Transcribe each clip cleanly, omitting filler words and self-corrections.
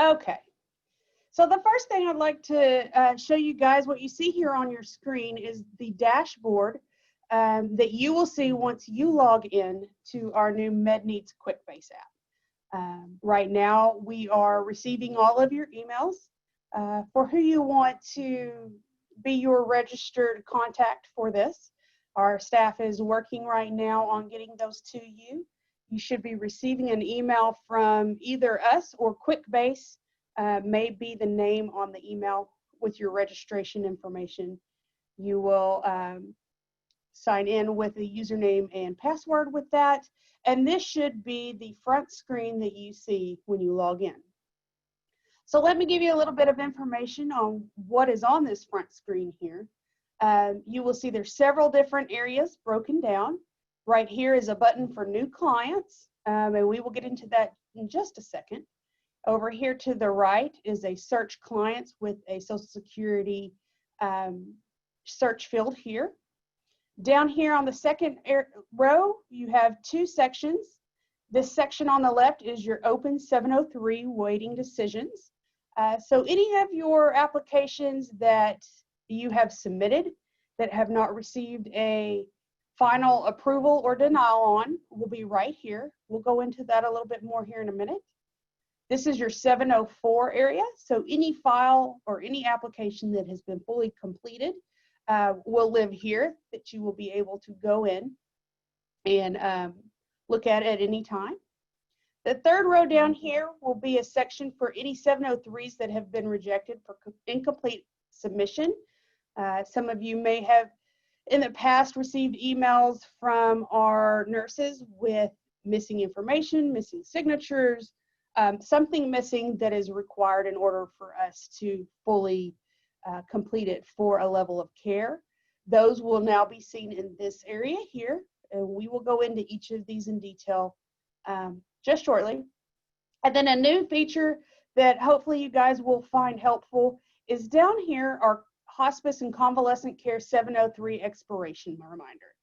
Okay. So the first thing I'd like to show you guys, what you see here on your screen is the dashboard that you will see once you log in to our new Med Needs Quickbase app. Right now, we are receiving all of your emails for who you want to be your registered contact for this. Our staff is working right now on getting those to you. You should be receiving an email from either us or Quickbase. May be the name on the email with your registration information. You will sign in with a username and password with that, and this should be the front screen that you see when you log in. So let me give you a little bit of information on what is on this front screen here. You will see there's several different areas broken down. Right here is a button for new clients, and we will get into that in just a second. Over here to the right is a search clients with a Social Security search field here. Down here on the second row, you have two sections. This section on the left is your open 703 waiting decisions. So any of your applications that you have submitted that have not received a final approval or denial on will be right here. We'll go into that a little bit more here in a minute. This is your 704 area, so any file or any application that has been fully completed will live here, that you will be able to go in and look at any time. The third row down here will be a section for any 703s that have been rejected for incomplete submission. Some of you may have in the past received emails from our nurses with missing information, missing signatures, something missing that is required in order for us to fully complete it for a level of care. Those will now be seen in this area here, and we will go into each of these in detail just shortly. And then a new feature that hopefully you guys will find helpful is down here, our Hospice and Convalescent Care 703 expiration reminder.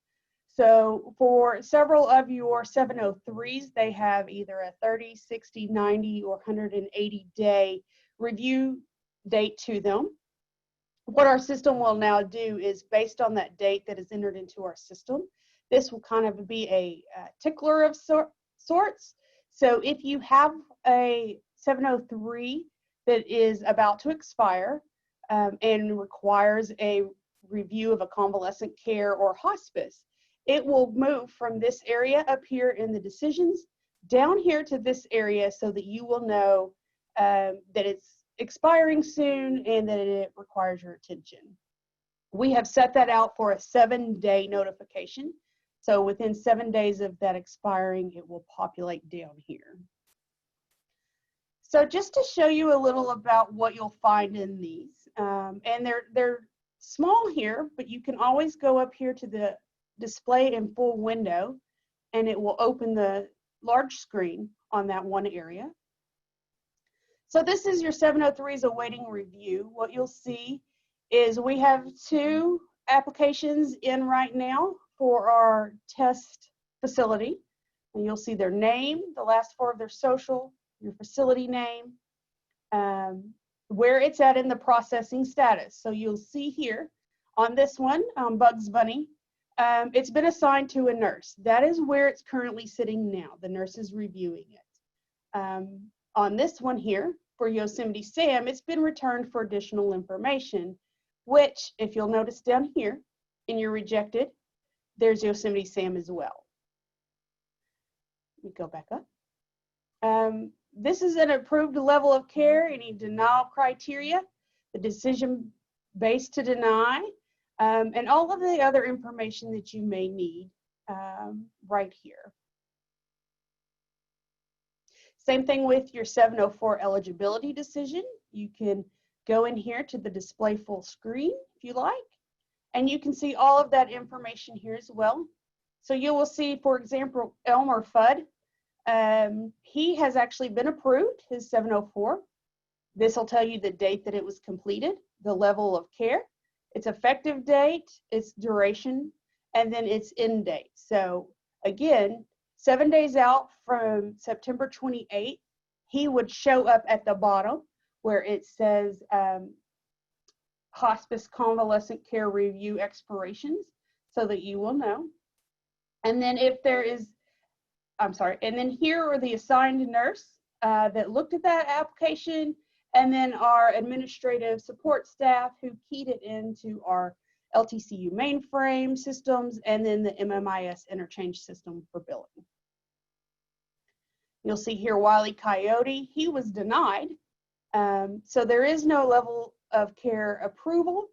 So for several of your 703s, they have either a 30, 60, 90, or 180-day review date to them. What our system will now do is, based on that date that is entered into our system, this will kind of be a tickler of sorts. So if you have a 703 that is about to expire and requires a review of a convalescent care or hospice, it will move from this area up here in the decisions down here to this area so that you will know that it's expiring soon and that it requires your attention. We have set that out for a 7-day notification. So within 7 days of that expiring, it will populate down here. So just to show you a little about what you'll find in these, and they're small here, but you can always go up here to the display in full window, and it will open the large screen on that one area. So this is your 703's awaiting review. What you'll see is we have 2 applications in right now for our test facility, and you'll see their name, the last 4 of their social, your facility name, where it's at in the processing status. So you'll see here on this one, Bugs Bunny, it's been assigned to a nurse. That is where it's currently sitting now. The nurse is reviewing it. On this one here, for Yosemite Sam, it's been returned for additional information, which, if you'll notice down here in your rejected, there's Yosemite Sam as well. Let me go back up. This is an approved level of care, any denial criteria, the decision based to deny, and all of the other information that you may need right here. Same thing with your 704 eligibility decision. You can go in here to the display full screen if you like, and you can see all of that information here as well. So you will see, for example, Elmer Fudd. He has actually been approved, his 704. This will tell you the date that it was completed, the level of care, its effective date, its duration, and then its end date. So again, 7 days out from September 28th, he would show up at the bottom where it says hospice convalescent care review expirations, so that you will know. And then if there is, and then here are the assigned nurse that looked at that application, and then our administrative support staff who keyed it into our LTCU mainframe systems, and then the MMIS interchange system for billing. You'll see here Wiley Coyote, he was denied. So there is no level of care approval,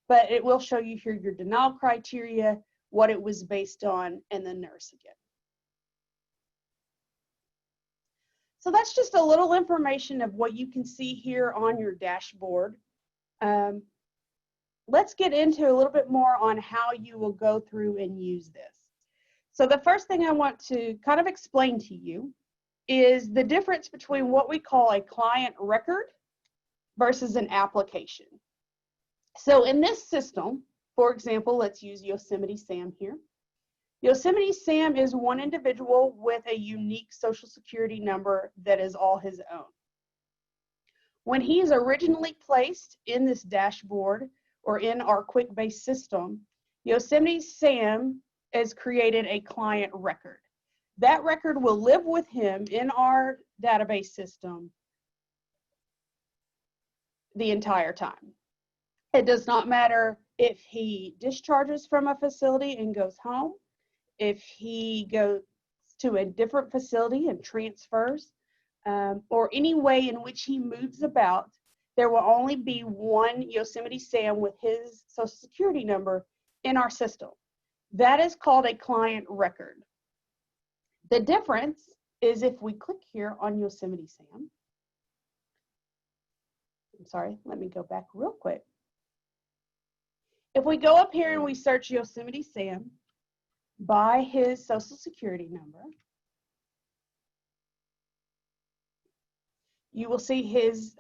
but it will show you here your denial criteria, what it was based on, and the nurse again. So that's just a little information of what you can see here on your dashboard. Let's get into a little bit more on how you will go through and use this. So the first thing I want to kind of explain to you is the difference between what we call a client record versus an application. So in this system, for example, let's use Yosemite Sam here. Yosemite Sam is one individual with a unique social security number that is all his own. When he is originally placed in this dashboard or in our Quickbase system, Yosemite Sam has created a client record. That record will live with him in our database system the entire time. It does not matter if he discharges from a facility and goes home, if he goes to a different facility and transfers, or any way in which he moves about, there will only be one Yosemite Sam with his social security number in our system. That is called a client record. The difference is if we click here on Yosemite Sam, I'm sorry, let me go back real quick. If we go up here and we search Yosemite Sam by his social security number, you will see his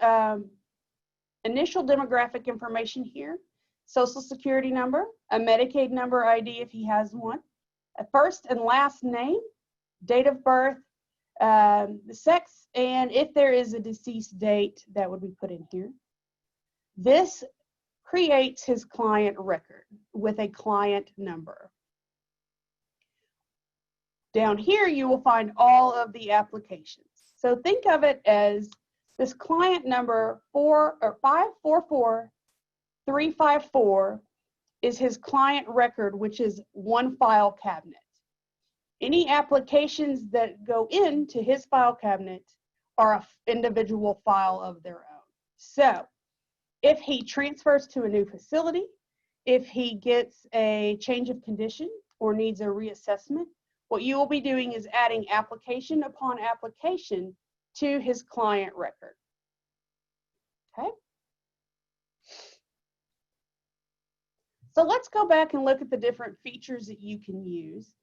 initial demographic information here, social security number, a Medicaid number ID if he has one, a first and last name, date of birth, the sex, and if there is a deceased date, that would be put in here. This creates his client record with a client number. Down here, you will find all of the applications. So think of it as this client number 544354 is his client record, which is one file cabinet. Any applications that go into his file cabinet are an individual file of their own. So if he transfers to a new facility, if he gets a change of condition or needs a reassessment, what you will be doing is adding application upon application to his client record. Okay? So let's go back and look at the different features that you can use.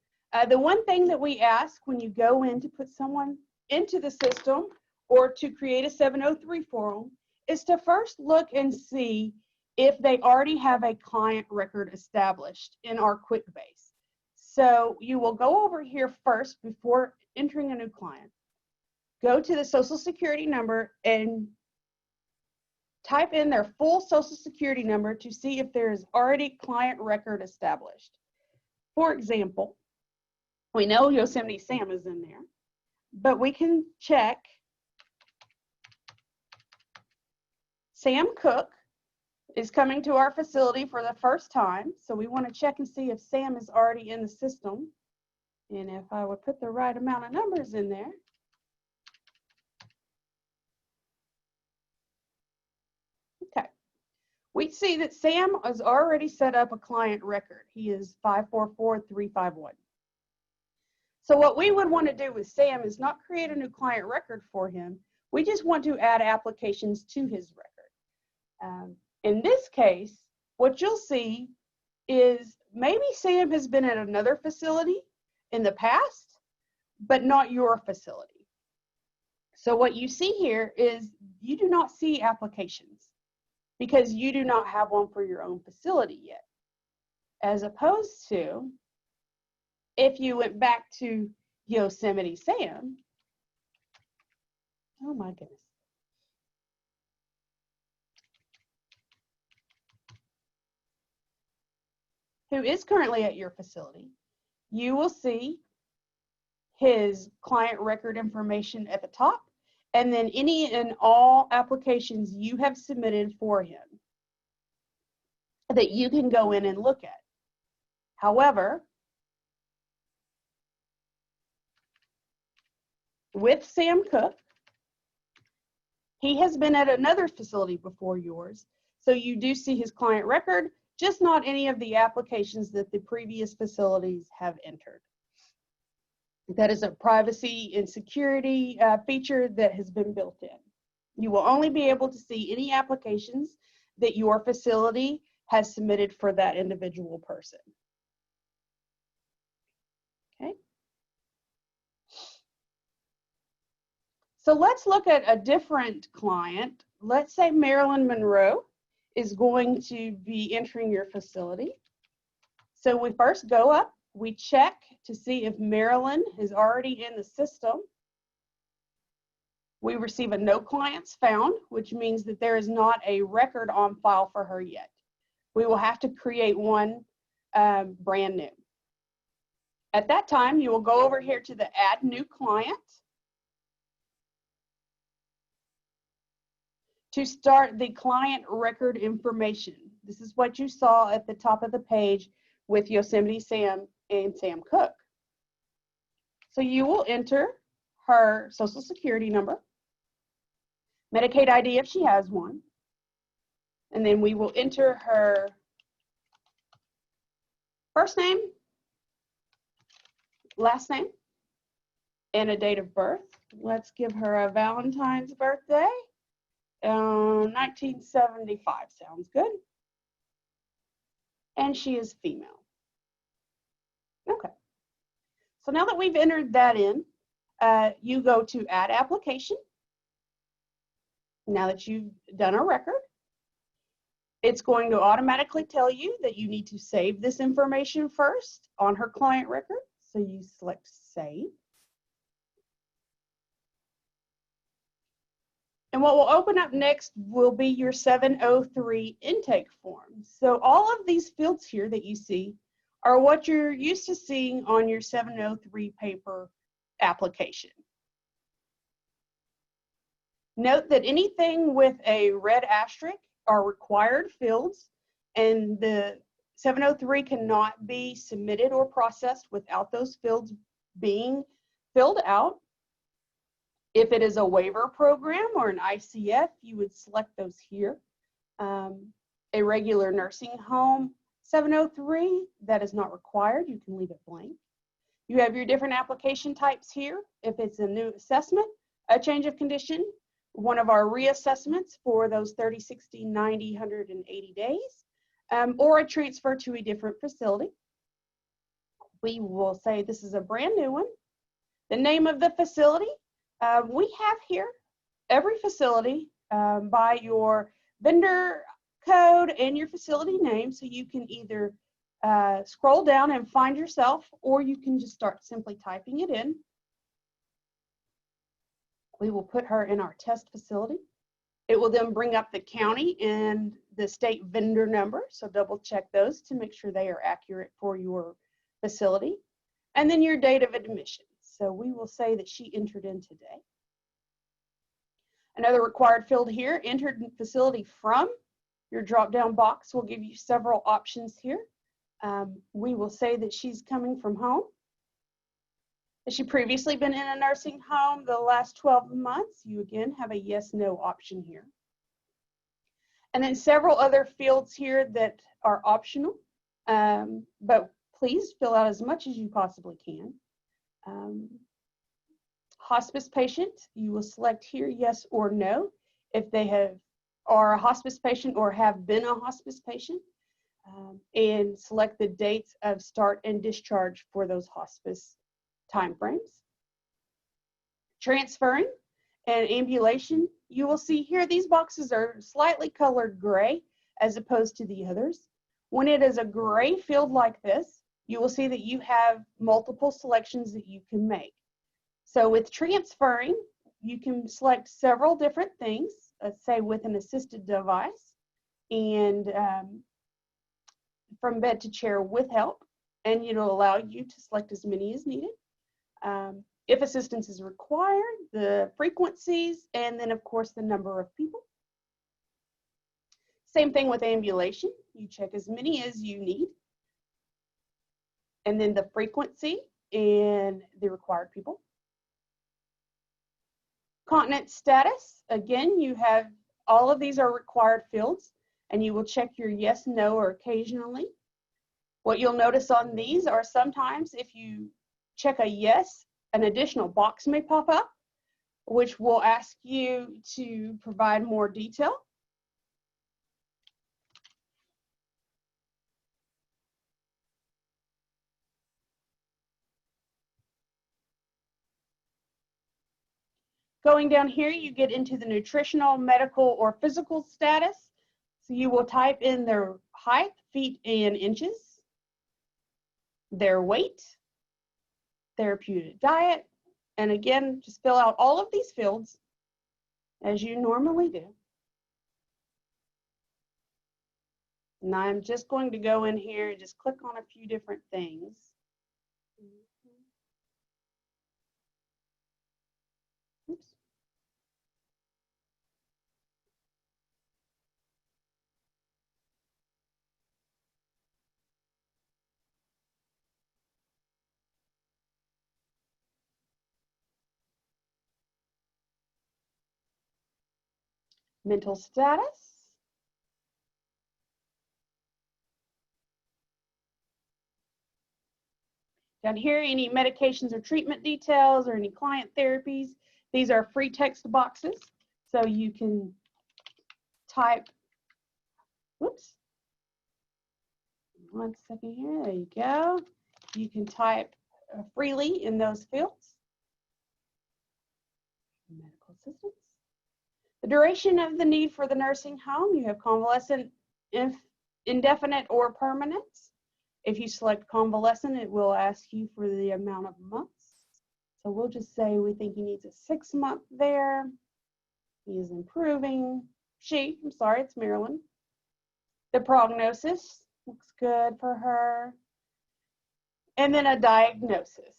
The one thing that we ask when you go in to put someone into the system or to create a 703 form is to first look and see if they already have a client record established in our Quickbase. So you will go over here first before entering a new client. Go to the social security number and type in their full social security number to see if there is already client record established. For example, we know Yosemite Sam is in there, but we can check Sam Cook is coming to our facility for the first time. So we want to check and see if Sam is already in the system. And if I would put the right amount of numbers in there, okay, we see that Sam has already set up a client record. He is 544351. So what we would want to do with Sam is not create a new client record for him. We just want to add applications to his record. In this case, what you'll see is maybe Sam has been at another facility in the past, but not your facility. So what you see here is you do not see applications because you do not have one for your own facility yet. As opposed to if you went back to Yosemite Sam Oh my goodness. Who is currently at your facility, you will see his client record information at the top, and then any and all applications you have submitted for him that you can go in and look at. However, with Sam Cook, he has been at another facility before yours, so you do see his client record, just not any of the applications that the previous facilities have entered. That is a privacy and security feature that has been built in. You will only be able to see any applications that your facility has submitted for that individual person. Okay. So let's look at a different client. Let's say Marilyn Monroe is going to be entering your facility. So we first go up, we check to see if Marilyn is already in the system. We receive a no clients found, which means that there is not a record on file for her yet. We will have to create one brand new. At that time, you will go over here to the Add New Client to start the client record information. This is what you saw at the top of the page with Yosemite Sam and Sam Cook. So you will enter her social security number, Medicaid ID if she has one, and then we will enter her first name, last name, and a date of birth. Let's give her a Valentine's birthday. 1975 sounds good. And she is female. Okay. So now that we've entered that in, you go to Add Application. Now that you've done a record, it's going to automatically tell you that you need to save this information first on her client record. So you select Save. And what will open up next will be your 703 intake form. So all of these fields here that you see are what you're used to seeing on your 703 paper application. Note that anything with a red asterisk are required fields, and the 703 cannot be submitted or processed without those fields being filled out. If it is a waiver program or an ICF, you would select those here. A regular nursing home 703, that is not required. You can leave it blank. You have your different application types here. If it's a new assessment, a change of condition, one of our reassessments for those 30, 60, 90, 180 days, or a transfer to a different facility. We will say this is a brand new one. The name of the facility, we have here every facility by your vendor code and your facility name, so you can either scroll down and find yourself, or you can just start simply typing it in. We will put her in our test facility. It will then bring up the county and the state vendor number, so double check those to make sure they are accurate for your facility. And then your date of admission. So we will say that she entered in today. Another required field here, entered facility from. Your drop-down box will give you several options here. We will say that she's coming from home. Has she previously been in a nursing home the last 12 months? You again have a yes, no option here. And then several other fields here that are optional, but please fill out as much as you possibly can. Hospice patient, you will select here yes or no if they are a hospice patient or have been a hospice patient, and select the dates of start and discharge for those hospice timeframes. Transferring and ambulation, you will see here these boxes are slightly colored gray as opposed to the others. When it is a gray field like this, you will see that you have multiple selections that you can make. So with transferring, you can select several different things, let's say with an assisted device, and from bed to chair with help, and it'll allow you to select as many as needed. If assistance is required, the frequencies, and then of course the number of people. Same thing with ambulation. You check as many as you need, and then the frequency and the required people. Continence status, again, you have all of these are required fields, and you will check your yes, no, or occasionally. What you'll notice on these are sometimes if you check a yes, an additional box may pop up, which will ask you to provide more detail. Going down here, you get into the nutritional, medical, or physical status. So you will type in their height, feet, and inches, their weight, therapeutic diet, and again, just fill out all of these fields as you normally do. And I'm just going to go in here and just click on a few different things. Oops. Mental status. Down here, any medications or treatment details or any client therapies. These are free text boxes, so you can type, whoops, one second here, there you go. You can type freely in those fields. Medical assistance. The duration of the need for the nursing home, you have convalescent, indefinite, or permanent. If you select convalescent, it will ask you for the amount of months. So we'll just say we think he needs a 6-month there. He is improving. I'm sorry, it's Marilyn. The prognosis looks good for her. And then a diagnosis.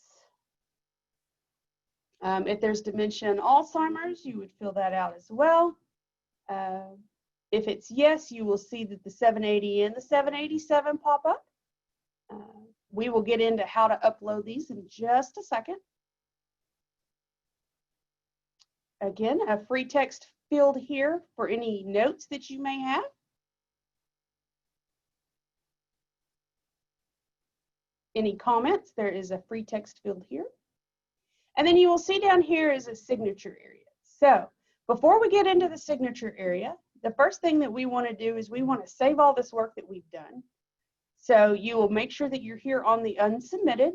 If there's dementia and Alzheimer's, you would fill that out as well. If it's yes, you will see that the 780 and the 787 pop up. We will get into how to upload these in just a second. Again, a free text field here for any notes that you may have. Any comments, there is a free text field here. And then you will see down here is a signature area. So before we get into the signature area, the first thing that we want to do is we want to save all this work that we've done. So you will make sure that you're here on the unsubmitted,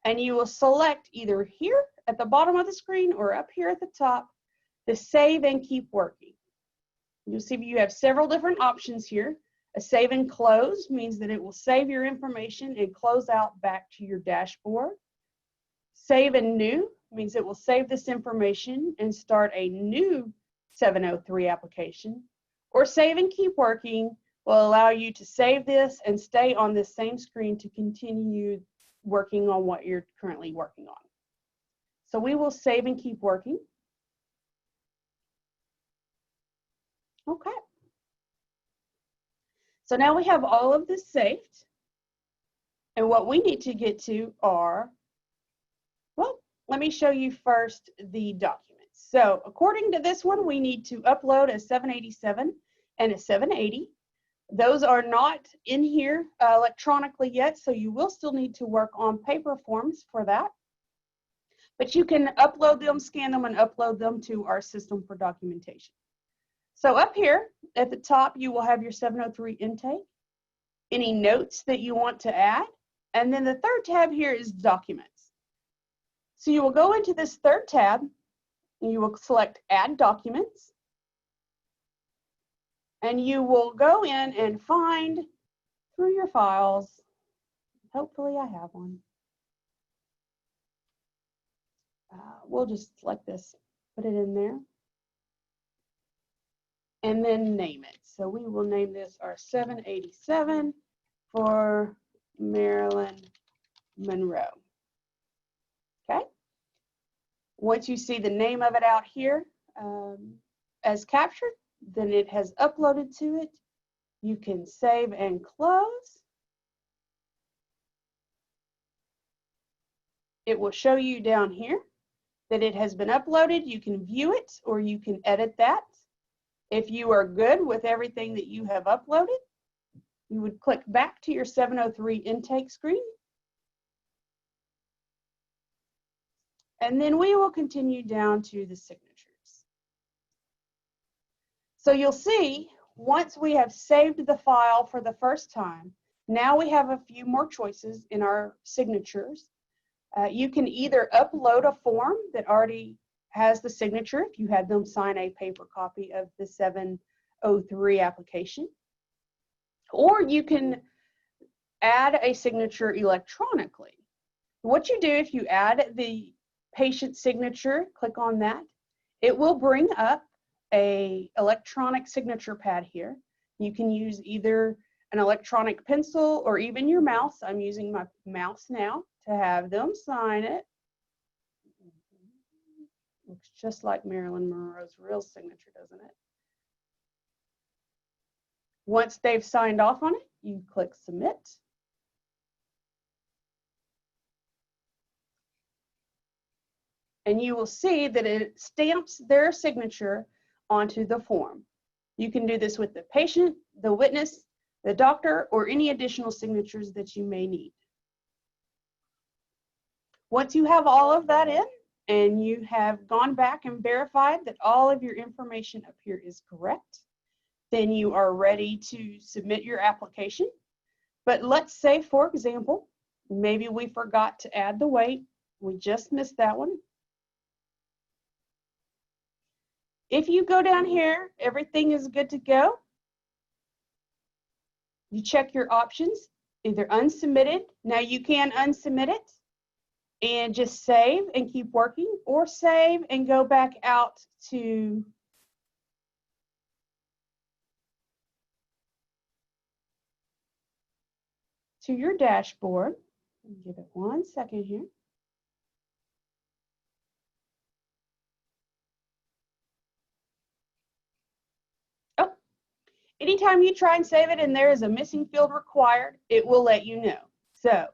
and you will select either here at the bottom of the screen or up here at the top, the save and keep working. You'll see you have several different options here. A save and close means that it will save your information and close out back to your dashboard. Save and new means it will save this information and start a new 703 application. Or save and keep working will allow you to save this and stay on this same screen to continue working on what you're currently working on. So we will save and keep working. Okay. So now we have all of this saved. And what we need to get to are, well, let me show you first the documents. So according to this one, we need to upload a 787 and a 780. Those are not in here electronically yet, so you will still need to work on paper forms for that. But you can upload them, scan them, and upload them to our system for documentation. So up here at the top, you will have your 703 intake, any notes that you want to add, and then the third tab here is documents. So you will go into this third tab, and you will select add documents, and you will go in and find through your files, hopefully I have one. We'll just select this put it in there, and then name it. So we will name this our 787 for Marilyn Monroe. Okay. Once you see the name of it out here as captured, then it has uploaded to it. You can save and close. It will show you down here that it has been uploaded. You can view it or you can edit that. If you are good with everything that you have uploaded, you would click back to your 703 intake screen. And then we will continue down to the signatures. So you'll see, once we have saved the file for the first time, now we have a few more choices in our signatures. You can either upload a form that already has the signature if you had them sign a paper copy of the 703 application, or you can add a signature electronically. What you do if you add the patient signature, click on that, it will bring up an electronic signature pad here. You can use either an electronic pencil or even your mouse. I'm using my mouse now to have them sign it. Looks just like Marilyn Monroe's real signature, doesn't it? Once they've signed off on it, you click submit. And you will see that it stamps their signature onto the form. You can do this with the patient, the witness, the doctor, or any additional signatures that you may need. Once you have all of that in and you have gone back and verified that all of your information up here is correct, then you are ready to submit your application. But let's say, for example, maybe we forgot to add the weight. We just missed that one. If you go down here, everything is good to go. You check your options, either unsubmitted. Now you can unsubmit it and just save and keep working, or save and go back out to your dashboard. Give it 1 second here. Oh, anytime you try and save it and there is a missing field required, it will let you know. So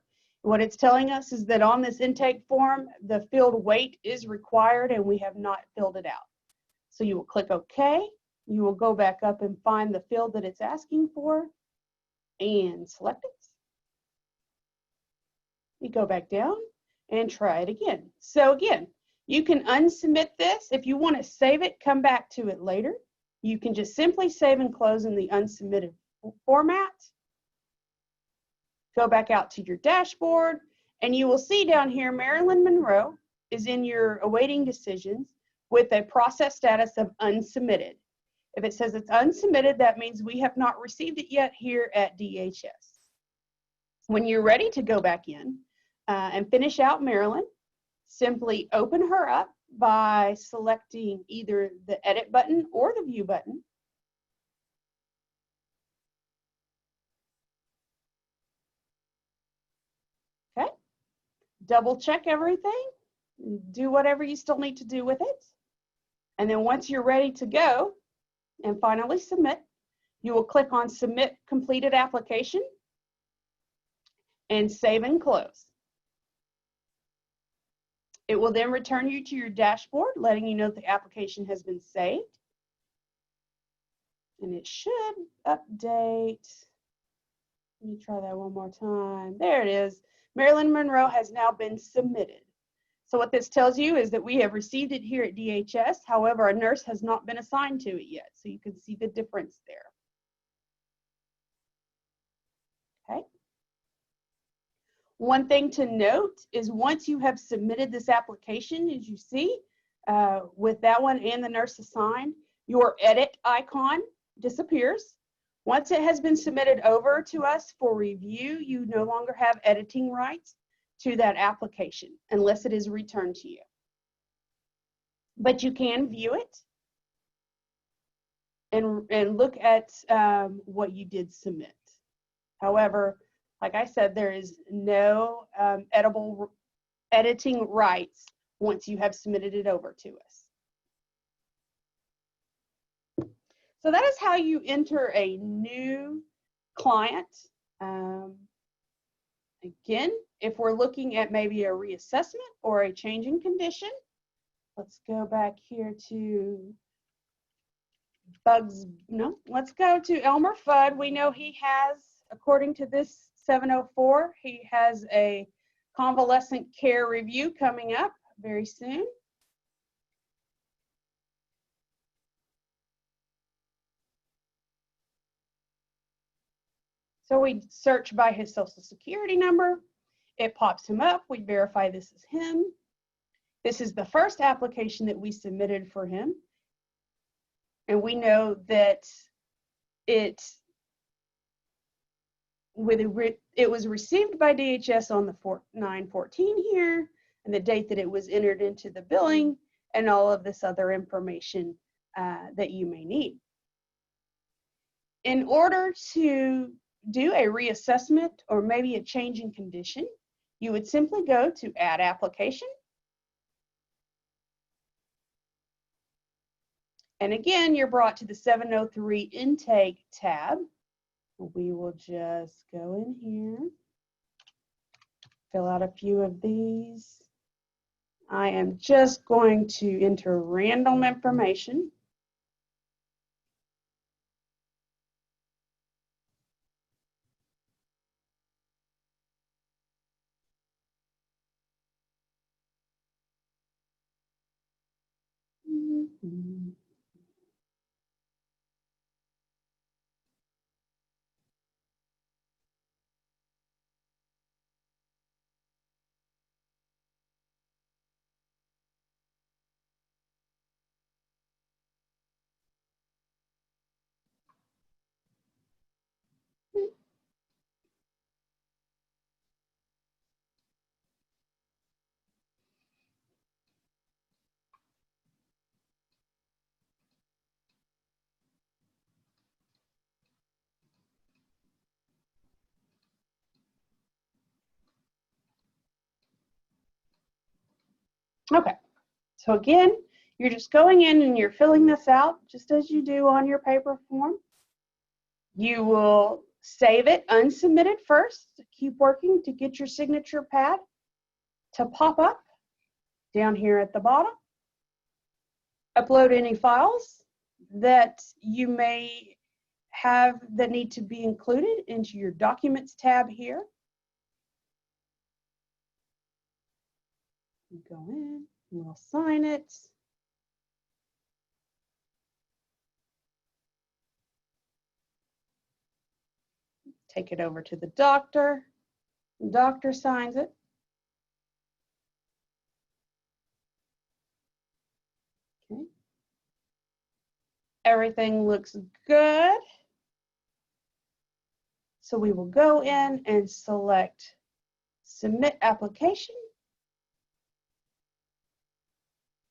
what it's telling us is that on this intake form, the field weight is required and we have not filled it out. So you will click OK. You will go back up and find the field that it's asking for and select it. You go back down and try it again. So again, you can unsubmit this. If you want to save it, come back to it later. You can just simply save and close in the unsubmitted format. Go back out to your dashboard, and you will see down here Marilyn Monroe is in your awaiting decisions with a process status of unsubmitted. If it says it's unsubmitted, that means we have not received it yet here at DHS. When you're ready to go back in and finish out Marilyn, simply open her up by selecting either the edit button or the view button. Okay, double check everything, do whatever you still need to do with it. And then once you're ready to go and finally submit, you will click on Submit Completed Application and save and close. It will then return you to your dashboard, letting you know the application has been saved. And it should update. Let me try that one more time. There it is. Marilyn Monroe has now been submitted. So what this tells you is that we have received it here at DHS. However, a nurse has not been assigned to it yet. So you can see the difference there. Okay. One thing to note is once you have submitted this application, as you see, with that one and the nurse assigned, your edit icon disappears. Once it has been submitted over to us for review, you no longer have editing rights to that application unless it is returned to you. but you can view it and look at what you did submit. However, like I said, there is no editing rights once you have submitted it over to us. So that is how you enter a new client. Again, if we're looking at maybe a reassessment or a change in condition, let's go back here to let's go to Elmer Fudd. We know he has, according to this 704, he has a convalescent care review coming up very soon. So we search by his social security number. It pops him up. We verify this is him. This is the first application that we submitted for him. And we know that it was received by DHS on the 9/14 here, and the date that it was entered into the billing, and all of this other information that you may need. In order to do a reassessment or maybe a change in condition, you would simply go to Add Application. And again, you're brought to the 703 Intake tab. We will just go in here, fill out a few of these. I am just going to enter random information. Okay, so again, you're just going in and you're filling this out just as you do on your paper form. You will save it unsubmitted first. Keep working to get your signature pad to pop up down here at the bottom. Upload any files that you may have that need to be included into your Documents tab here. Go in, we'll sign it. Take it over to the doctor. The doctor signs it. Okay. Everything looks good. So we will go in and select Submit Application.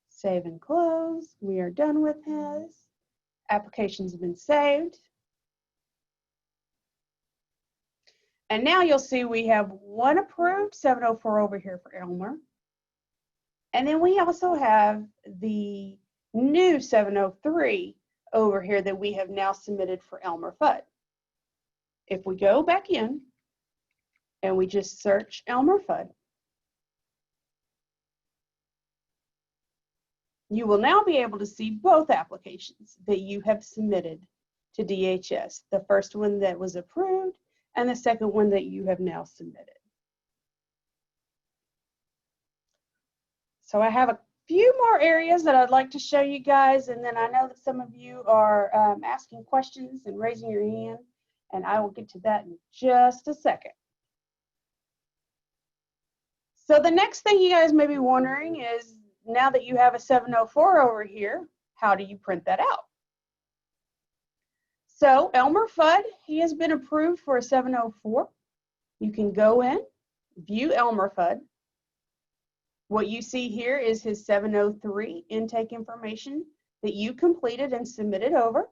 Save and close. We are done with his. Application's been saved. And now you'll see we have one approved 704 over here for Elmer. And then we also have the new 703 over here that we have now submitted for Elmer Fudd. If we go back in and we just search Elmer Fudd, you will now be able to see both applications that you have submitted to DHS. The first one that was approved and the second one that you have now submitted. So I have a few more areas that I'd like to show you guys, and then I know that some of you are asking questions and raising your hand, and I will get to that in just a second. So the next thing you guys may be wondering is, now that you have a 704 over here, how do you print that out? So Elmer Fudd, he has been approved for a 704. You can go in, view Elmer Fudd, What you see here is his 703 intake information that you completed and submitted over.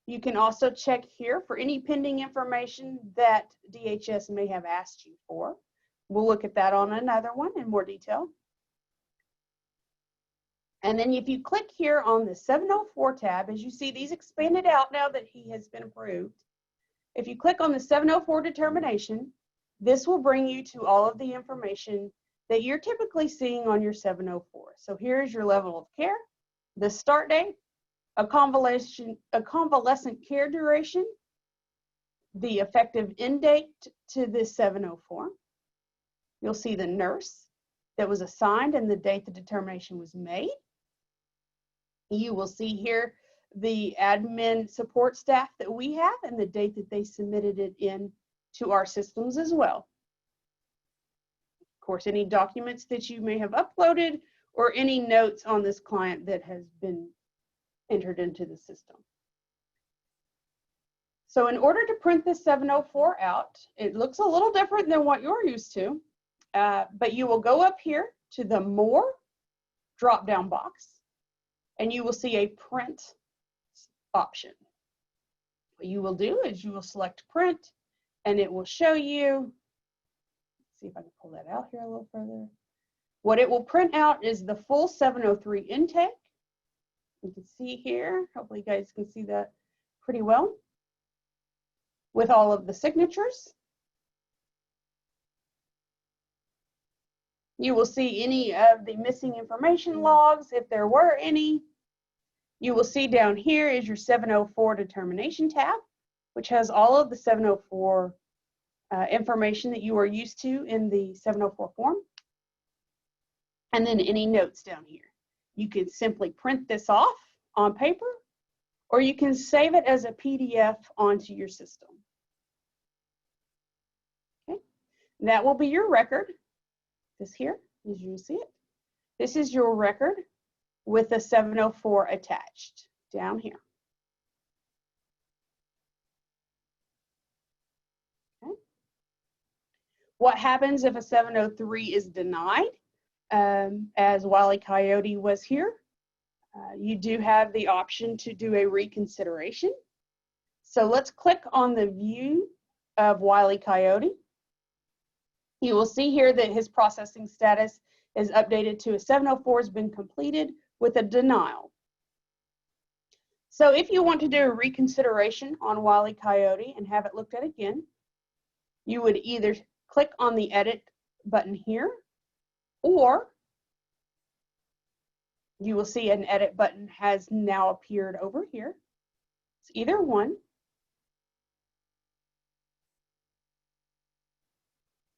You can also check here for any pending information that DHS may have asked you for. We'll look at that on another one in more detail. And then if you click here on the 704 tab, as you see, these expanded out now that he has been approved. If you click on the 704 determination, this will bring you to all of the information that you're typically seeing on your 704. So here's your level of care, the start date, a convalescent care duration, the effective end date to this 704. You'll see the nurse that was assigned and the date the determination was made. You will see here the admin support staff that we have and the date that they submitted it in to our systems as well. Of course, any documents that you may have uploaded or any notes on this client that has been entered into the system. So in order to print this 704 out, it looks a little different than what you're used to, but you will go up here to the More drop-down box, and you will see a print option. What you will do is you will select print, and it will show you, let's see if I can pull that out here a little further. What it will print out is the full 703 intake. You can see here, hopefully you guys can see that pretty well, with all of the signatures. You will see any of the missing information logs, if there were any. You will see down here is your 704 determination tab, which has all of the 704 information that you are used to in the 704 form. And then any notes down here. You can simply print this off on paper, or you can save it as a PDF onto your system. Okay, that will be your record. This here, as you see it. This is your record with the 704 attached down here. Okay. What happens if a 703 is denied? As Wile E. Coyote was here, you do have the option to do a reconsideration. So let's click on the view of Wile E. Coyote. You will see here that his processing status is updated to a 704 has been completed with a denial. So if you want to do a reconsideration on Wile E. Coyote and have it looked at again, you would either click on the edit button here, or you will see an edit button has now appeared over here. It's either one.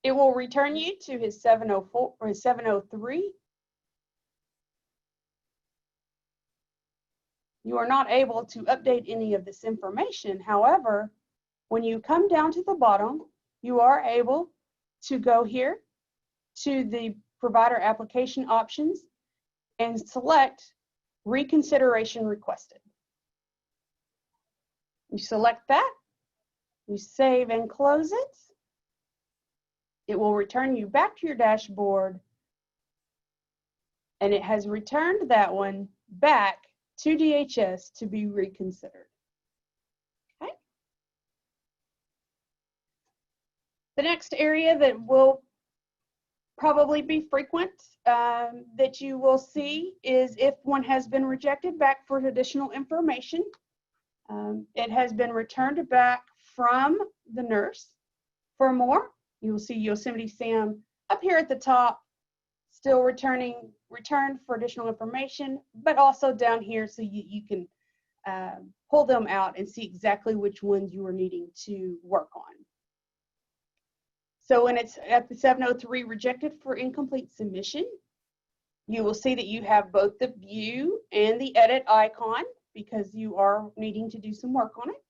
It will return you to his 704 or his 703. You are not able to update any of this information. However, when you come down to the bottom, you are able to go here to the provider application options and select reconsideration requested. You select that, you save and close it. It will return you back to your dashboard, and it has returned that one back to DHS to be reconsidered. Okay. The next area that will probably be frequent that you will see is if one has been rejected back for additional information. It has been returned back from the nurse for more. You will see Yosemite Sam up here at the top, still returned for additional information, but also down here so you can pull them out and see exactly which ones you are needing to work on. So when it's at the 703 rejected for incomplete submission, you will see that you have both the view and the edit icon because you are needing to do some work on it.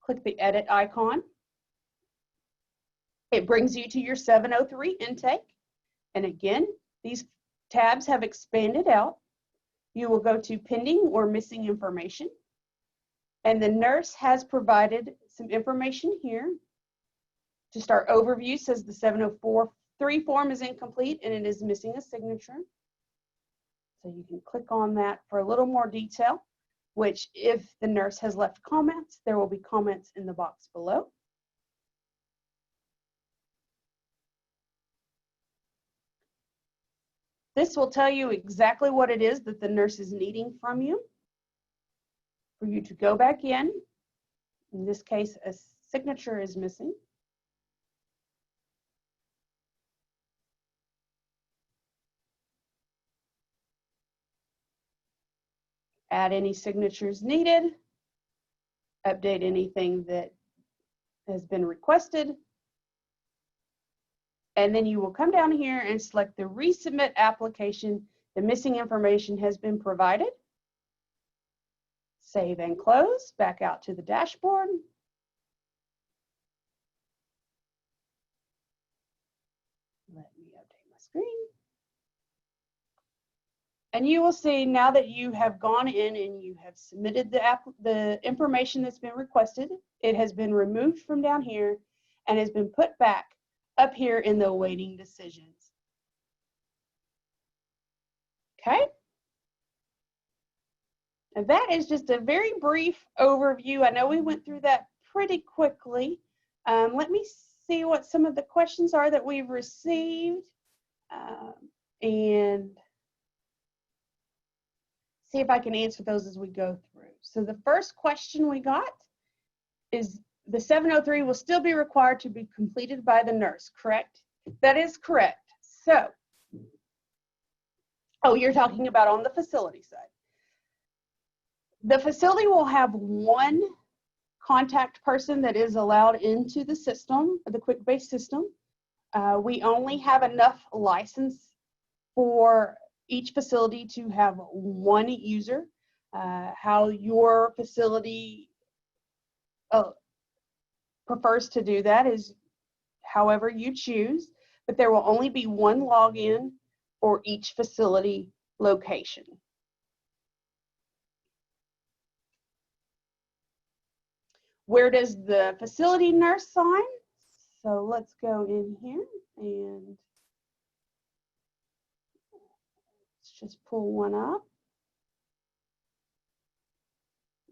Click the edit icon. It brings you to your 703 intake. And again, these tabs have expanded out. You will go to pending or missing information. And the nurse has provided some information here. To start overview, says the 704 3 form is incomplete and it is missing a signature. So you can click on that for a little more detail, which if the nurse has left comments, there will be comments in the box below. This will tell you exactly what it is that the nurse is needing from you for you to go back in. In this case, a signature is missing. Add any signatures needed, update anything that has been requested, and then you will come down here and select the resubmit application. The missing information has been provided. Save and close, back out to the dashboard. Let me update my screen. And you will see now that you have gone in and you have submitted the information that's been requested, it has been removed from down here and has been put back up here in the awaiting decisions. Okay? And that is just a very brief overview. I know we went through that pretty quickly. Let me see what some of the questions are that we've received and see if I can answer those as we go through. So the first question we got is the 703 will still be required to be completed by the nurse, correct? That is correct. So, oh, you're talking about on the facility side. The facility will have one contact person that is allowed into the system, the Quickbase system. We only have enough license for each facility to have one user. How your facility prefers to do that is however you choose, but there will only be one login for each facility location. Where does the facility nurse sign? So let's go in here and let's just pull one up.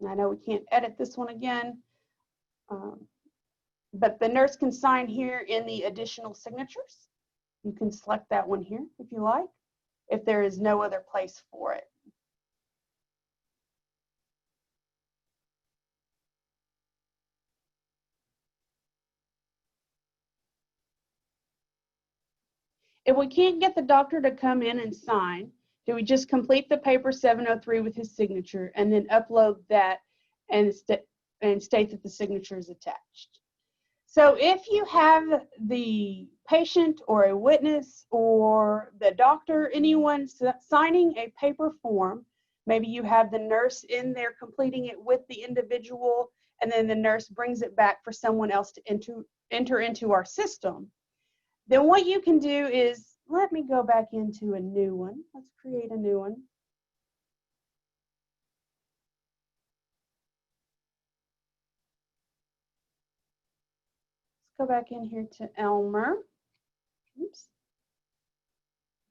I know we can't edit this one again, but the nurse can sign here in the additional signatures. You can select that one here if you like, if there is no other place for it. If we can't get the doctor to come in and sign, do we just complete the paper 703 with his signature and then upload that and state that the signature is attached? So if you have the patient or a witness or the doctor, anyone signing a paper form, maybe you have the nurse in there completing it with the individual, and then the nurse brings it back for someone else to enter into our system, then what you can do is, let me go back into a new one. Let's create a new one. Let's go back in here to Elmer. Oops.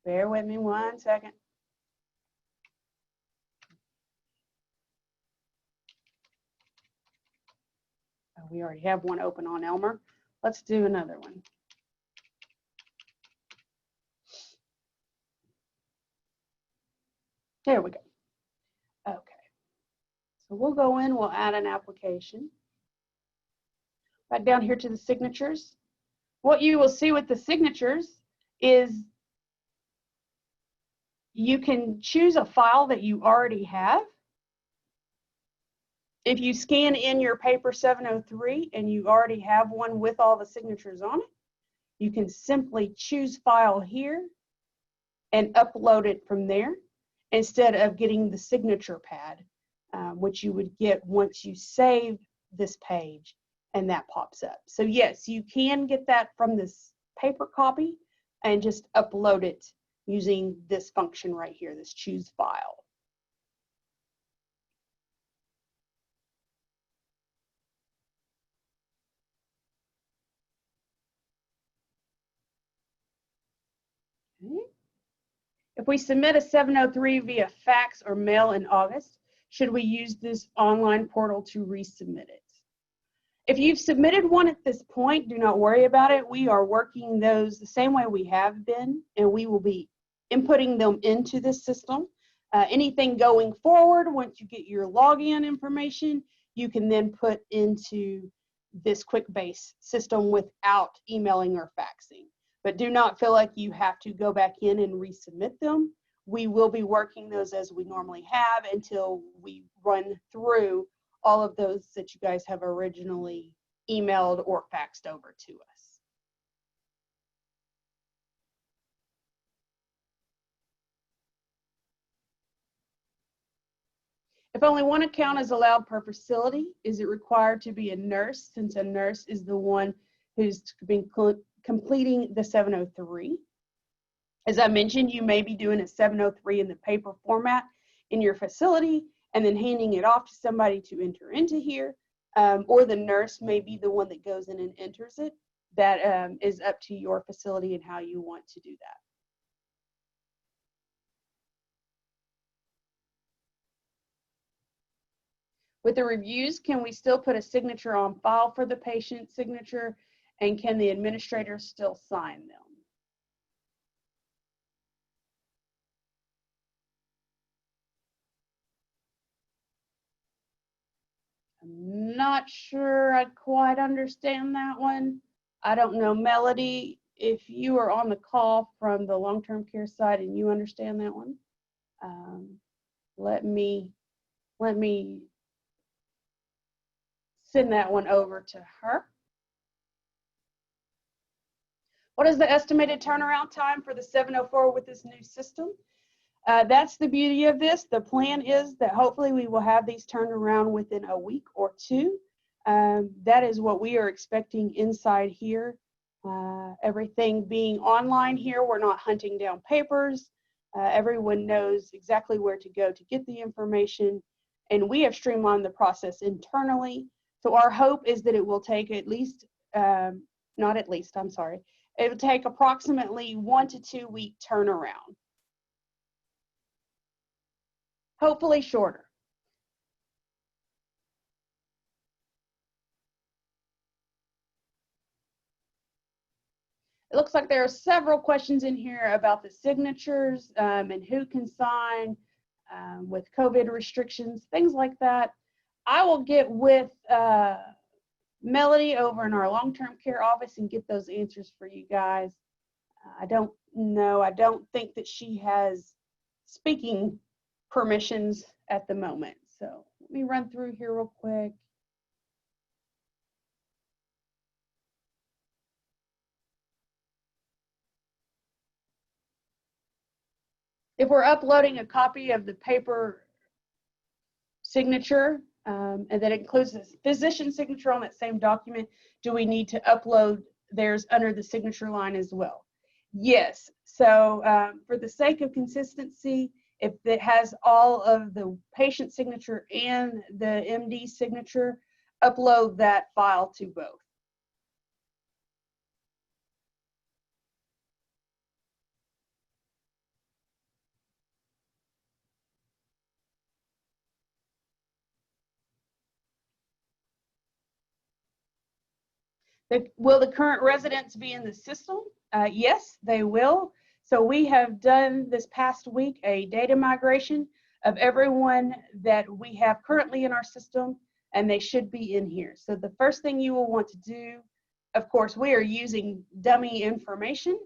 Bear with me 1 second. Oh, we already have one open on Elmer. Let's do another one. There we go. Okay. So we'll go in, we'll add an application. Back down here to the signatures. What you will see with the signatures is you can choose a file that you already have. If you scan in your paper 703 and you already have one with all the signatures on it, you can simply choose file here and upload it from there instead of getting the signature pad, which you would get once you save this page and that pops up. So yes, you can get that from this paper copy and just upload it using this function right here, this choose file. If we submit a 703 via fax or mail in August, should we use this online portal to resubmit it? If you've submitted one at this point, do not worry about it. We are working those the same way we have been, and we will be inputting them into this system. Anything going forward, once you get your login information, you can then put into this Quickbase system without emailing or faxing. But do not feel like you have to go back in and resubmit them. We will be working those as we normally have until we run through all of those that you guys have originally emailed or faxed over to us. If only one account is allowed per facility, is it required to be a nurse, since a nurse is the one who's been completing the 703? As I mentioned, you may be doing a 703 in the paper format in your facility and then handing it off to somebody to enter into here, or the nurse may be the one that goes in and enters it. That is up to your facility and how you want to do that. With the reviews, can we still put a signature on file for the patient's signature, and can the administrator still sign them? I'm not sure I quite understand that one. I don't know, Melody, if you are on the call from the long-term care side and you understand that one, let me send that one over to her. What is the estimated turnaround time for the 704 with this new system? That's the beauty of this. The plan is that hopefully we will have these turned around within a week or two. That is what we are expecting inside here. Everything being online here, we're not hunting down papers. Everyone knows exactly where to go to get the information, and we have streamlined the process internally. So our hope is that it will take at least, not at least, I'm sorry, it will take approximately 1 to 2 week turnaround. Hopefully shorter. It looks like there are several questions in here about the signatures and who can sign with COVID restrictions, things like that. I will get with Melody over in our long-term care office and get those answers for you guys. I don't know. I don't think that she has speaking permissions at the moment. So let me run through here real quick. If we're uploading a copy of the paper signature, and that includes the physician signature on that same document, do we need to upload theirs under the signature line as well? Yes. So for the sake of consistency, if it has all of the patient signature and the MD signature, upload that file to both. Will the current residents be in the system? Yes, they will. So we have done this past week a data migration of everyone that we have currently in our system, and they should be in here. So the first thing you will want to do, of course, we are using dummy information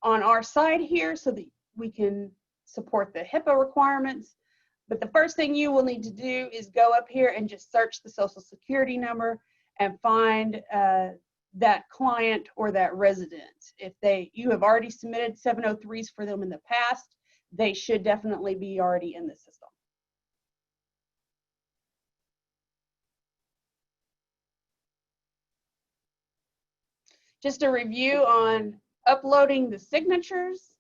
on our side here so that we can support the HIPAA requirements. But the first thing you will need to do is go up here and just search the Social Security number and find that client or that resident. If you have already submitted 703s for them in the past, they should definitely be already in the system. Just a review on uploading the signatures.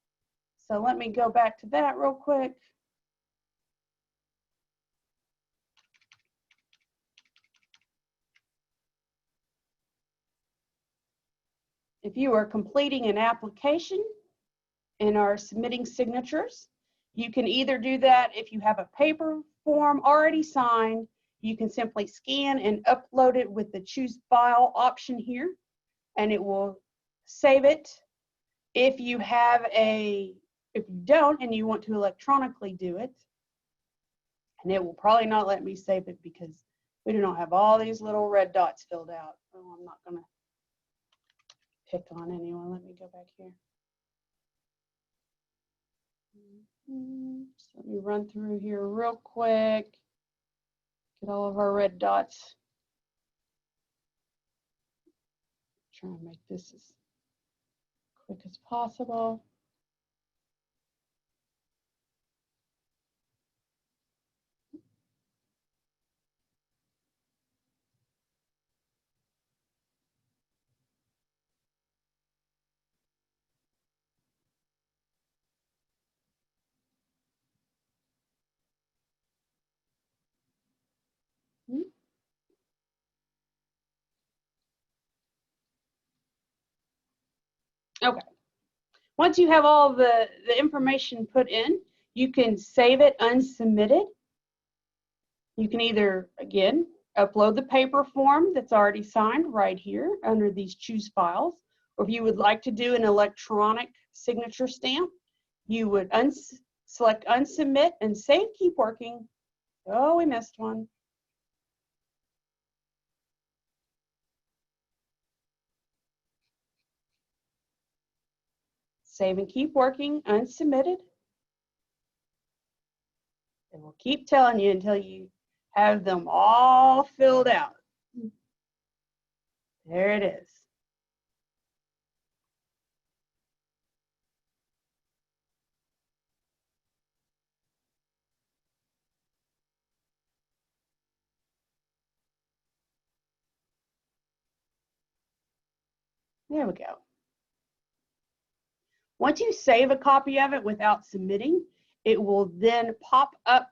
So let me go back to that real quick. If you are completing an application, in our submitting signatures. You can either do that if you have a paper form already signed. You can simply scan and upload it with the choose file option here, and it will save it. If you don't and you want to electronically do it, and it will probably not let me save it because we do not have all these little red dots filled out. Oh, I'm not gonna pick on anyone. Let me go back here. So let me run through here real quick. Get all of our red dots. Try and make this as quick as possible. Okay. Once you have all the information put in, you can save it unsubmitted. You can either, again, upload the paper form that's already signed right here under these choose files, or if you would like to do an electronic signature stamp, you would select unsubmit and save, keep working. Oh, we missed one. Save and keep working, unsubmitted. And we'll keep telling you until you have them all filled out. There it is. There we go. Once you save a copy of it without submitting, it will then pop up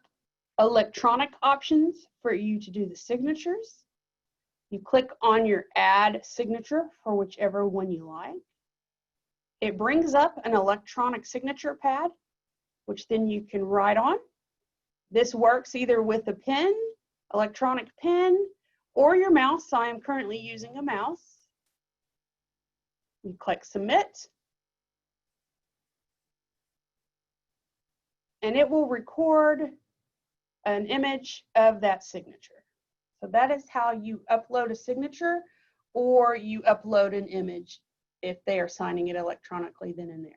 electronic options for you to do the signatures. You click on your add signature for whichever one you like. It brings up an electronic signature pad, which then you can write on. This works either with a pen, electronic pen, or your mouse. I am currently using a mouse. You click submit. And it will record an image of that signature. So that is how you upload a signature, or you upload an image if they are signing it electronically then and there.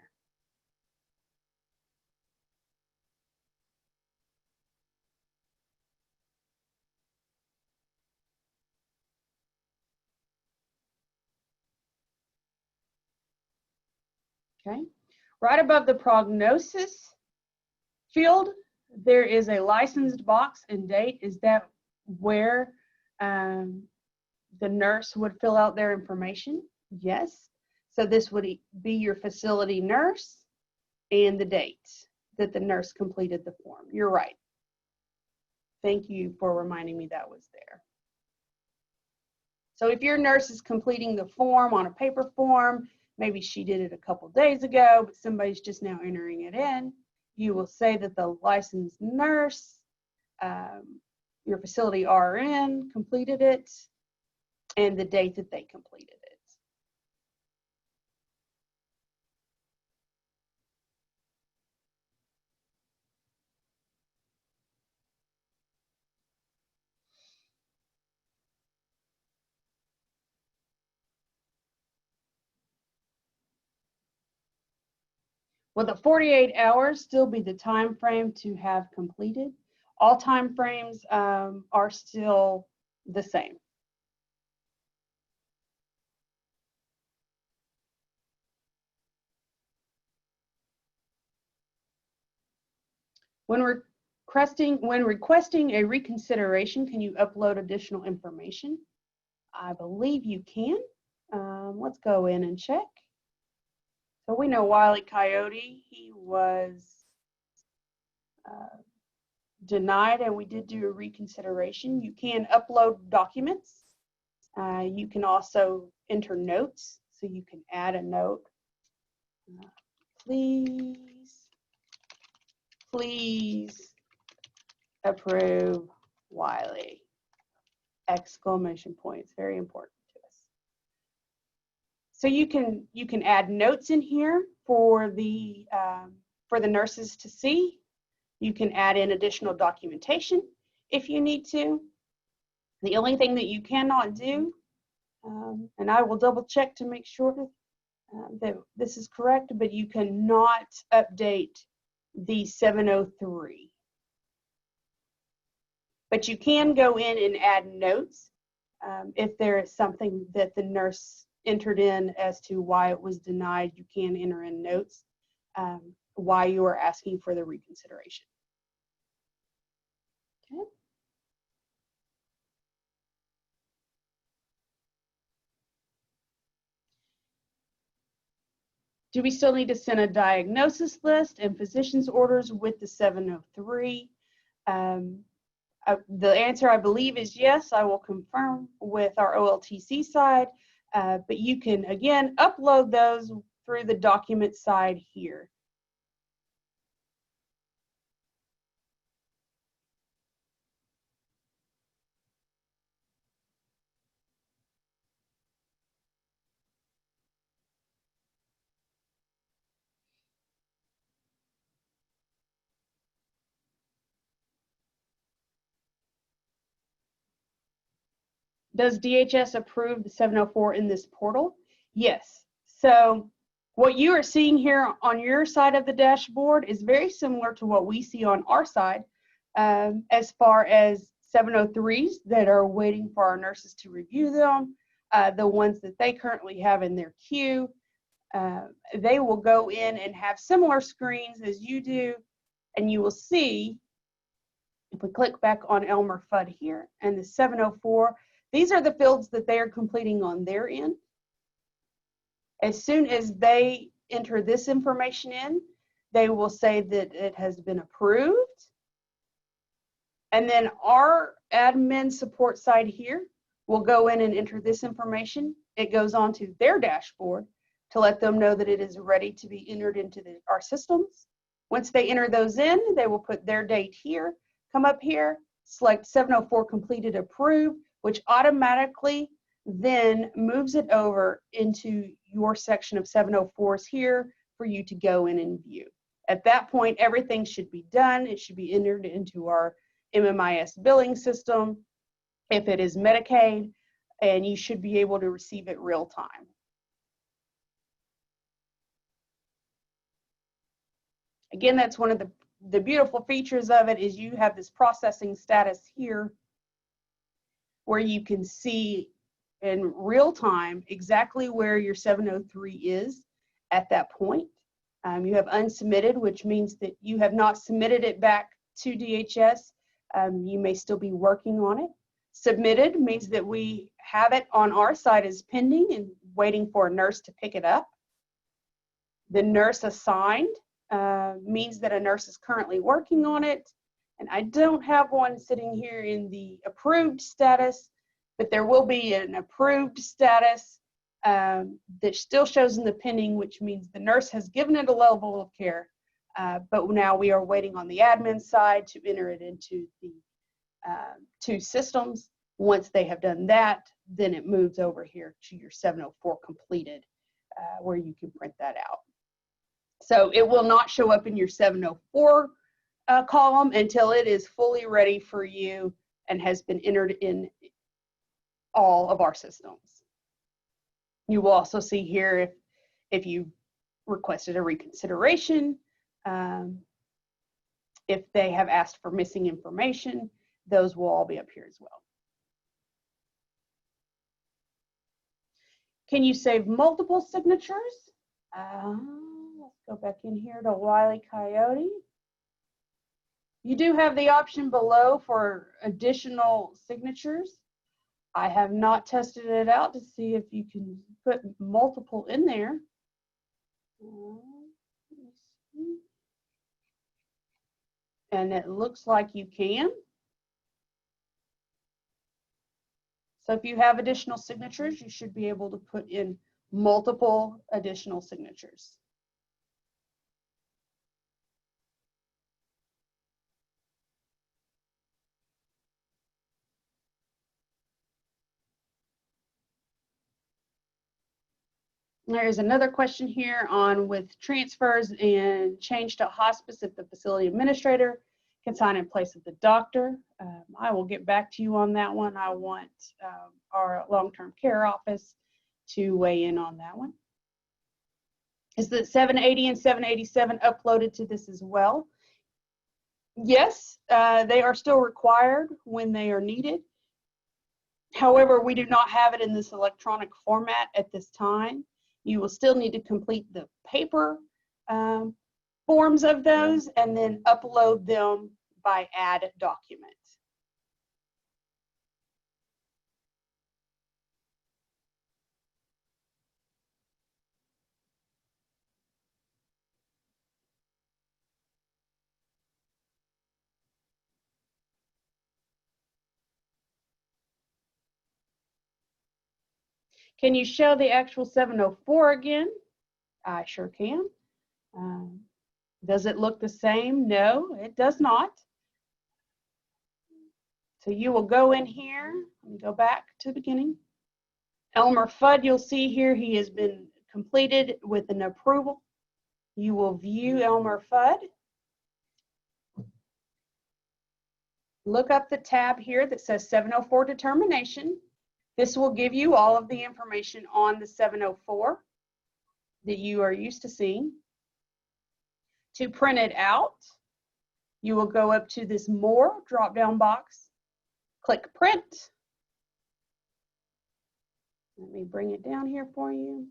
Okay. Right above the prognosis field, there is a licensed box and date. Is that where the nurse would fill out their information? Yes. So this would be your facility nurse and the date that the nurse completed the form. You're right. Thank you for reminding me that was there. So if your nurse is completing the form on a paper form, maybe she did it a couple days ago, but somebody's just now entering it in, you will say that the licensed nurse, your facility RN completed it, and the date that they completed it. Will the 48 hours still be the time frame to have completed? All time frames are still the same. When requesting a reconsideration, can you upload additional information? I believe you can. Let's go in and check. So we know Wile E. Coyote, he was denied, and we did do a reconsideration. You can upload documents. You can also enter notes, so you can add a note. please approve Wiley. Exclamation points, very important to us. So you can add notes in here for the nurses to see. You can add in additional documentation if you need to. The only thing that you cannot do, and I will double check to make sure that this is correct, but you cannot update the 703. But you can go in and add notes if there is something that the nurse entered in as to why it was denied. You can enter in notes why you are asking for the reconsideration. Okay. Do we still need to send a diagnosis list and physician's orders with the 703? The answer, I believe, is yes. I will confirm with our OLTC side, but you can, again, upload those through the document side here. Does DHS approve the 704 in this portal? Yes. So what you are seeing here on your side of the dashboard is very similar to what we see on our side as far as 703s that are waiting for our nurses to review them, the ones that they currently have in their queue. They will go in and have similar screens as you do, and you will see, if we click back on Elmer Fudd here and the 704, these are the fields that they are completing on their end. As soon as they enter this information in, they will say that it has been approved. And then our admin support side here will go in and enter this information. It goes on to their dashboard to let them know that it is ready to be entered into our systems. Once they enter those in, they will put their date here, come up here, select 704 completed approved, which automatically then moves it over into your section of 704s here for you to go in and view. At that point, everything should be done. It should be entered into our MMIS billing system if it is Medicaid, and you should be able to receive it real time. Again, that's one of the beautiful features of it is you have this processing status here where you can see in real time exactly where your 703 is at that point. You have unsubmitted, which means that you have not submitted it back to DHS. You may still be working on it. Submitted means that we have it on our side as pending and waiting for a nurse to pick it up. The nurse assigned means that a nurse is currently working on it. And I don't have one sitting here in the approved status, but there will be an approved status that still shows in the pending, which means the nurse has given it a level of care, but now we are waiting on the admin side to enter it into the two systems. Once they have done that, then it moves over here to your 704 completed, where you can print that out. So it will not show up in your 704 column until it is fully ready for you and has been entered in all of our systems. You will also see here if you requested a reconsideration, if they have asked for missing information, those will all be up here as well. Can you save multiple signatures? Let's go back in here to Wile E. Coyote. You do have the option below for additional signatures. I have not tested it out to see if you can put multiple in there. And it looks like you can. So if you have additional signatures, you should be able to put in multiple additional signatures. There's another question here on with transfers and change to hospice if the facility administrator can sign in place of the doctor. I will get back to you on that one. I want our long-term care office to weigh in on that one. Is the 780 and 787 uploaded to this as well? Yes, they are still required when they are needed. However, we do not have it in this electronic format at this time. You will still need to complete the paper forms of those and then upload them by add document. Can you show the actual 704 again? I sure can. Does it look the same? No, it does not. So you will go in here and go back to the beginning. Elmer Fudd, you'll see here, he has been completed with an approval. You will view Elmer Fudd. Look up the tab here that says 704 determination. This will give you all of the information on the 704 that you are used to seeing. To print it out, you will go up to this More drop-down box, click Print. Let me bring it down here for you.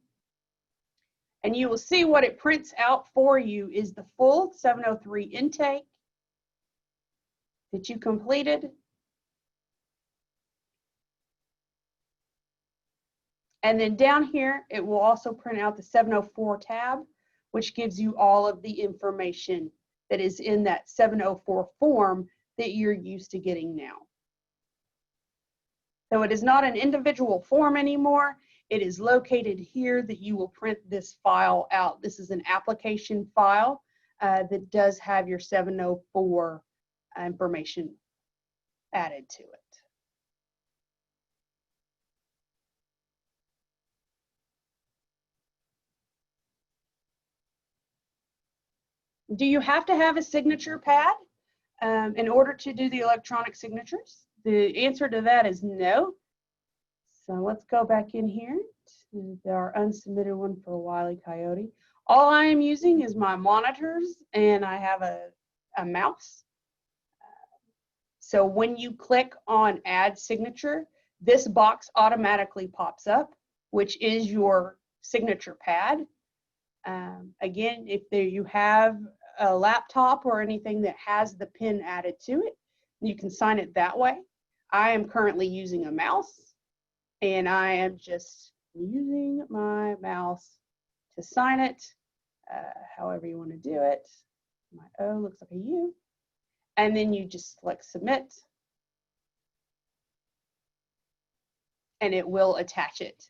And you will see what it prints out for you is the full 703 intake that you completed. And then down here, it will also print out the 704 tab, which gives you all of the information that is in that 704 form that you're used to getting now. So it is not an individual form anymore. It is located here that you will print this file out. This is an application file that does have your 704 information added to it. Do you have to have a signature pad in order to do the electronic signatures? The answer to that is no. So let's go back in here to our unsubmitted one for Wile E. Coyote. All I am using is my monitors, and I have a mouse. So when you click on Add Signature, this box automatically pops up, which is your signature pad. Again, if you have a laptop or anything that has the pin added to it, you can sign it that way. I am currently using a mouse, and I am just using my mouse to sign it, however you want to do it. My O looks like a U. And then you just select Submit, and it will attach it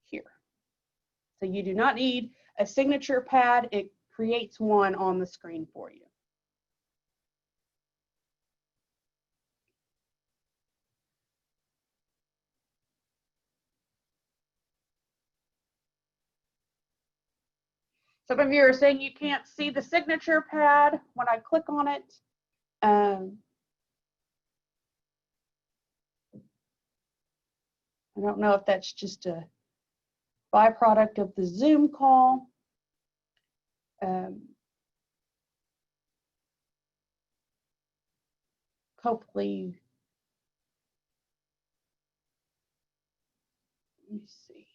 here. So you do not need a signature pad. It creates one on the screen for you. Some of you are saying you can't see the signature pad when I click on it. I don't know if that's just a byproduct of the Zoom call. Hopefully, let me see.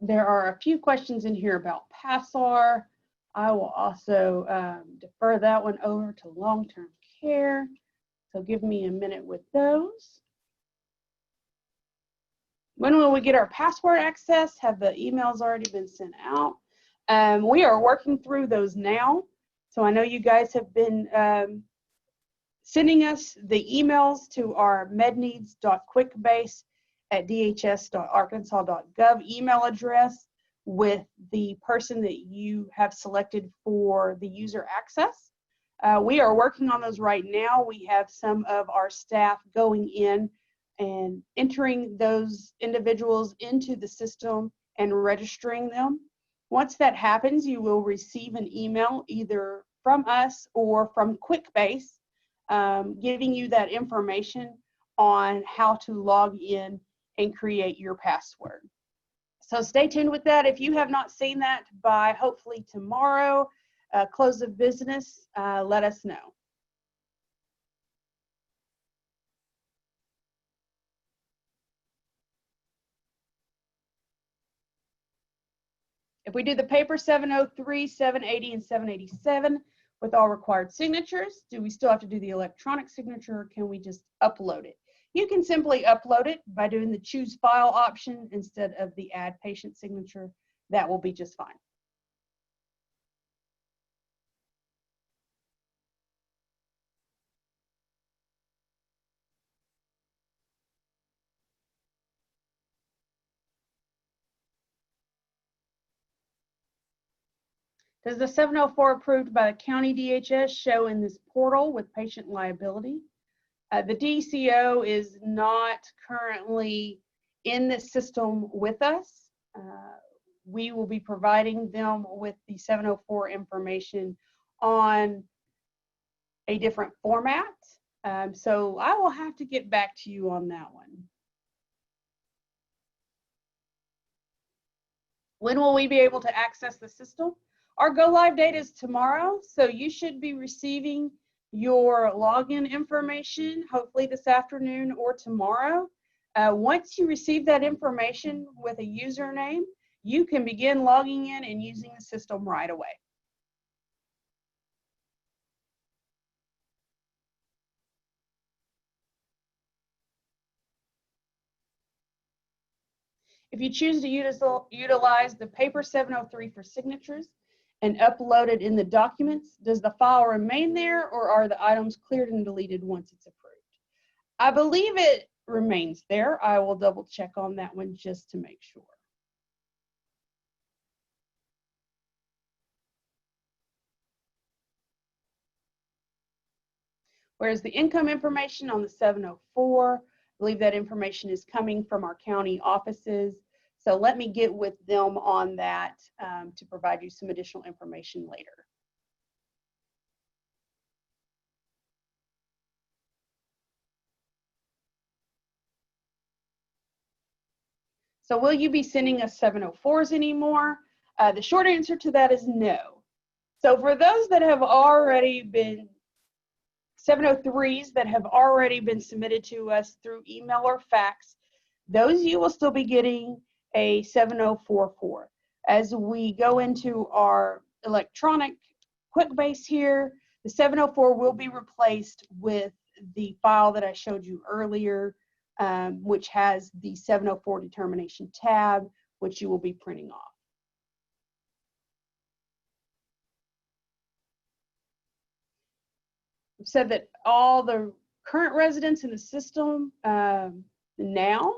There are a few questions in here about PASSAR. I will also defer that one over to long-term care. So give me a minute with those. When will we get our password access? Have the emails already been sent out? We are working through those now. So I know you guys have been sending us the emails to our medneeds.quickbase@dhs.arkansas.gov email address with the person that you have selected for the user access. We are working on those right now. We have some of our staff going in and entering those individuals into the system and registering them. Once that happens, you will receive an email either from us or from Quickbase giving you that information on how to log in and create your password. So stay tuned with that. If you have not seen that by hopefully tomorrow, close of business, let us know. If we do the paper 703, 780, and 787 with all required signatures, do we still have to do the electronic signature, or can we just upload it? You can simply upload it by doing the choose file option instead of the add patient signature. That will be just fine. Does the 704 approved by the county DHS show in this portal with patient liability? The DCO is not currently in this system with us. We will be providing them with the 704 information on a different format. So I will have to get back to you on that one. When will we be able to access the system? Our go live date is tomorrow, so you should be receiving your login information hopefully this afternoon or tomorrow. Once you receive that information with a username, you can begin logging in and using the system right away. If you choose to utilize the paper 703 for signatures and upload it in the documents, does the file remain there, or are the items cleared and deleted once it's approved? I believe it remains there. I will double check on that one just to make sure. Whereas the income information on the 704, I believe that information is coming from our county offices. So let me get with them on that to provide you some additional information later. So will you be sending us 704s anymore? The short answer to that is no. So for those that have already been 703s that have already been submitted to us through email or fax, those you will still be getting a 7044. As we go into our electronic Quickbase here, the 704 will be replaced with the file that I showed you earlier, which has the 704 determination tab, which you will be printing off. We've said that all the current residents in the system now,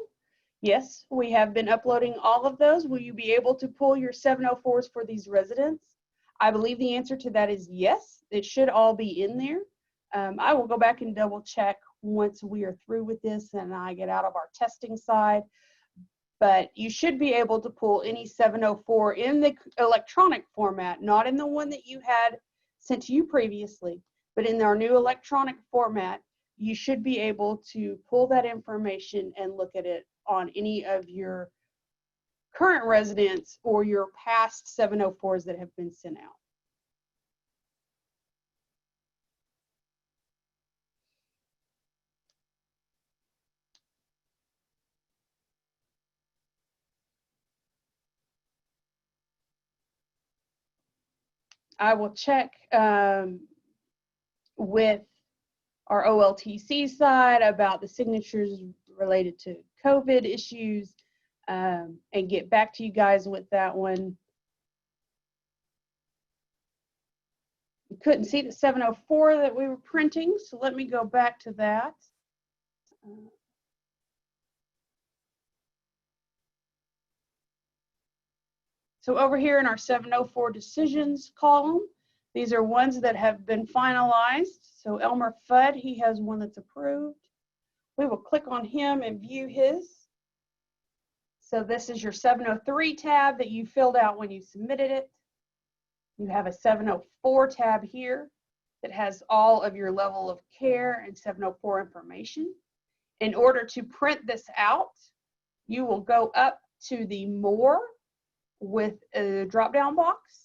yes, we have been uploading all of those. Will you be able to pull your 704s for these residents? I believe the answer to that is yes. It should all be in there. I will go back and double check once we are through with this and I get out of our testing side. But you should be able to pull any 704 in the electronic format, not in the one that you had sent to you previously, but in our new electronic format. You should be able to pull that information and look at it on any of your current residents or your past 704s that have been sent out. I will check with our OLTC side about the signatures related to COVID issues and get back to you guys with that one. We couldn't see the 704 that we were printing, so let me go back to that. So over here in our 704 decisions column, These are ones that have been finalized. So Elmer Fudd, he has one that's approved. We will click on him and view his. So this is your 703 tab that you filled out when you submitted it. You have a 704 tab here that has all of your level of care and 704 information. In order to print this out, you will go up to the More with a drop-down box.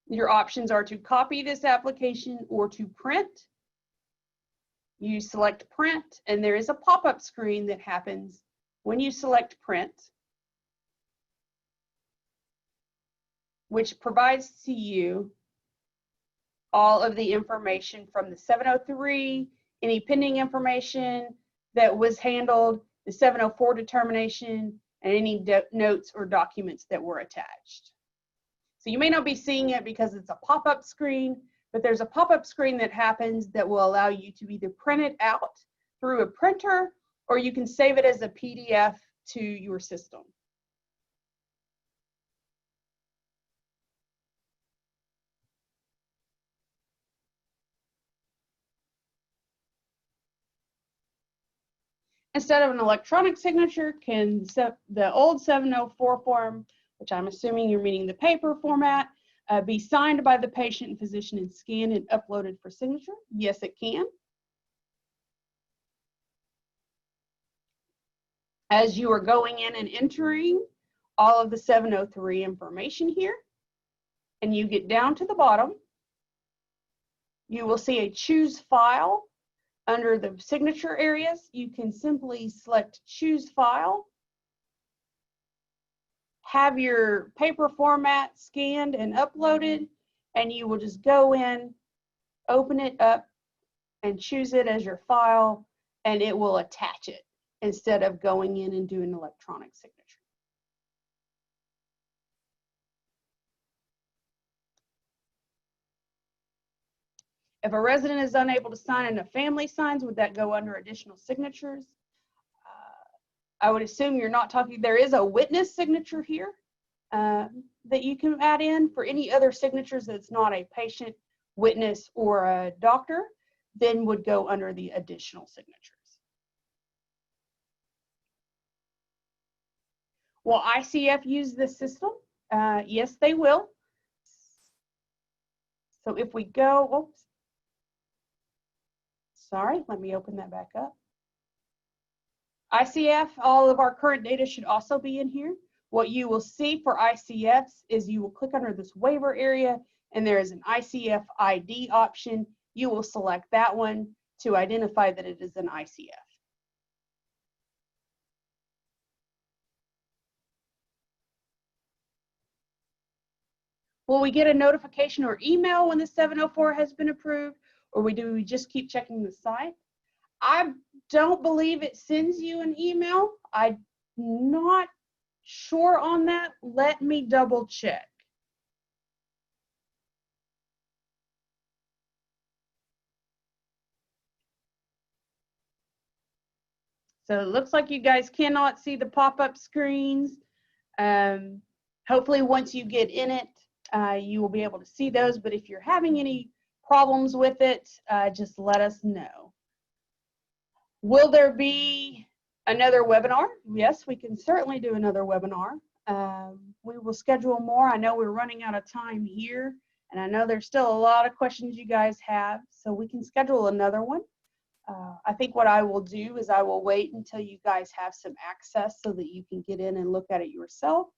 Your options are to copy this application or to print. You select print, and there is a pop-up screen that happens when you select print, which provides to you all of the information from the 703, any pending information that was handled, the 704 determination, and any notes or documents that were attached. So you may not be seeing it because it's a pop-up screen, but there's a pop-up screen that happens that will allow you to either print it out through a printer, or you can save it as a PDF to your system. Instead of an electronic signature, can the old 704 form, which I'm assuming you're meaning the paper format, be signed by the patient and physician and scanned and uploaded for signature? Yes, it can. As you are going in and entering all of the 703 information here, and you get down to the bottom, you will see a choose file. Under the signature areas, you can simply select choose file, have your paper format scanned and uploaded, and you will just go in, open it up, and choose it as your file, and it will attach it instead of going in and doing electronic signature. If a resident is unable to sign and a family signs, would that go under additional signatures? I would assume you're not talking, there is a witness signature here that you can add in. For any other signatures that's not a patient, witness, or a doctor, then would go under the additional signatures. Will ICF use this system? Yes, they will. So if we go, oops. Sorry, let me open that back up. ICF, all of our current data should also be in here. What you will see for ICFs is you will click under this waiver area, and there is an ICF ID option. You will select that one to identify that it is an ICF. Will we get a notification or email when the 704 has been approved, or do we just keep checking the site? I don't believe it sends you an email. I'm not sure on that. Let me double check. So it looks like you guys cannot see the pop-up screens. Hopefully once you get in it, you will be able to see those, but if you're having any problems with it, just let us know. Will there be another webinar? Yes, we can certainly do another webinar. We will schedule more. I know we're running out of time here, and I know there's still a lot of questions you guys have, so we can schedule another one. I think what I will do is I will wait until you guys have some access so that you can get in and look at it yourself.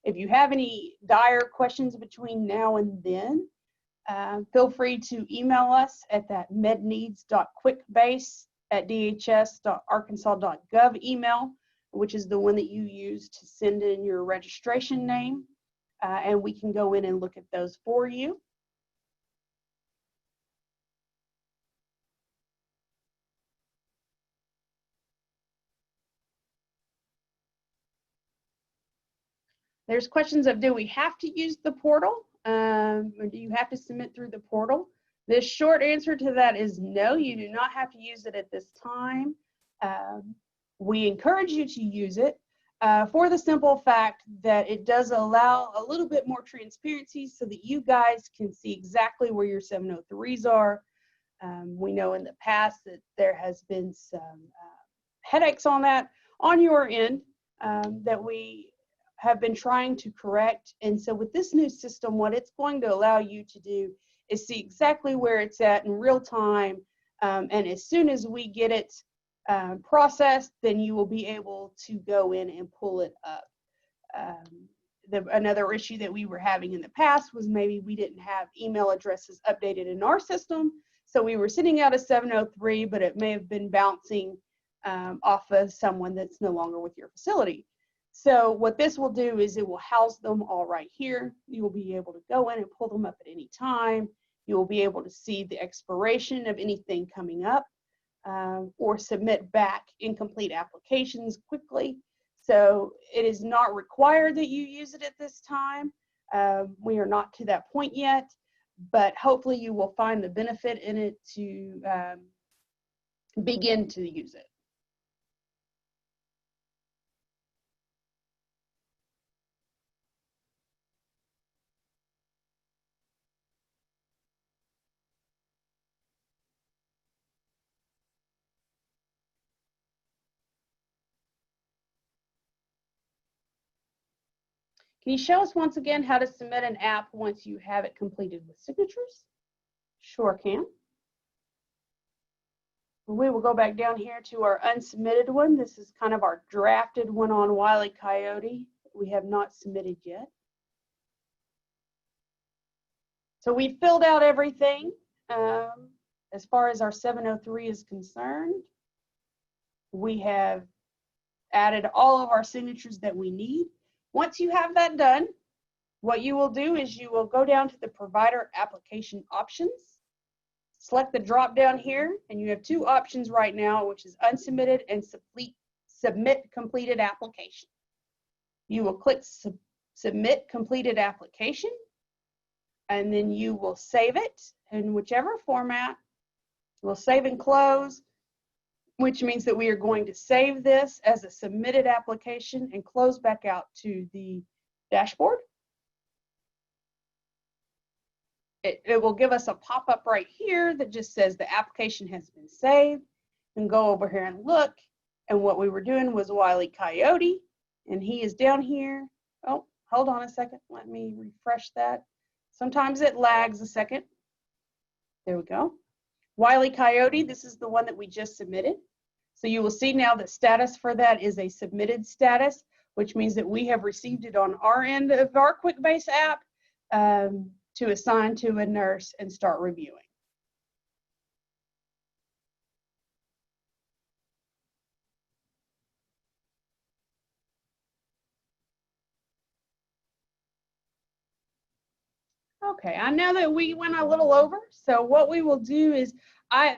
If you have any dire questions between now and then, feel free to email us at that medneeds.quickbase@dhs.arkansas.gov email, which is the one that you use to send in your registration name, and we can go in and look at those for you. There's questions of, do we have to use the portal? Or do you have to submit through the portal? The short answer to that is no, you do not have to use it at this time. We encourage you to use it. for the simple fact that it does allow a little bit more transparency so that you guys can see exactly where your 703s are. We know in the past that there has been some headaches on that on your end that we have been trying to correct. And so with this new system, what it's going to allow you to do is see exactly where it's at in real time. And as soon as we get it processed, then you will be able to go in and pull it up. Another issue that we were having in the past was maybe we didn't have email addresses updated in our system. So we were sending out a 703, but it may have been bouncing off of someone that's no longer with your facility. So what this will do is it will house them all right here. You will be able to go in and pull them up at any time. You will be able to see the expiration of anything coming up or submit back incomplete applications quickly. So it is not required that you use it at this time. We are not to that point yet, but hopefully you will find the benefit in it to begin to use it. Can you show us once again how to submit an app once you have it completed with signatures? Sure can. We will go back down here to our unsubmitted one. This is kind of our drafted one on Wile E. Coyote that we have not submitted yet. So we filled out everything as far as our 703 is concerned. We have added all of our signatures that we need. Once you have that done, what you will do is you will go down to the provider application options, select the drop down here, and you have two options right now, which is unsubmitted and submit completed application. You will click submit completed application, and then you will save it in whichever format. We'll save and close, which means that we are going to save this as a submitted application and close back out to the dashboard. It will give us a pop-up right here that just says the application has been saved. And go over here and look. And what we were doing was Wile E. Coyote, and he is down here. Oh, hold on a second. Let me refresh that. Sometimes it lags a second. There we go. Wile E. Coyote, this is the one that we just submitted. So you will see now the status for that is a submitted status, which means that we have received it on our end of our Quickbase app to assign to a nurse and start reviewing. Okay, I know that we went a little over, so what we will do is,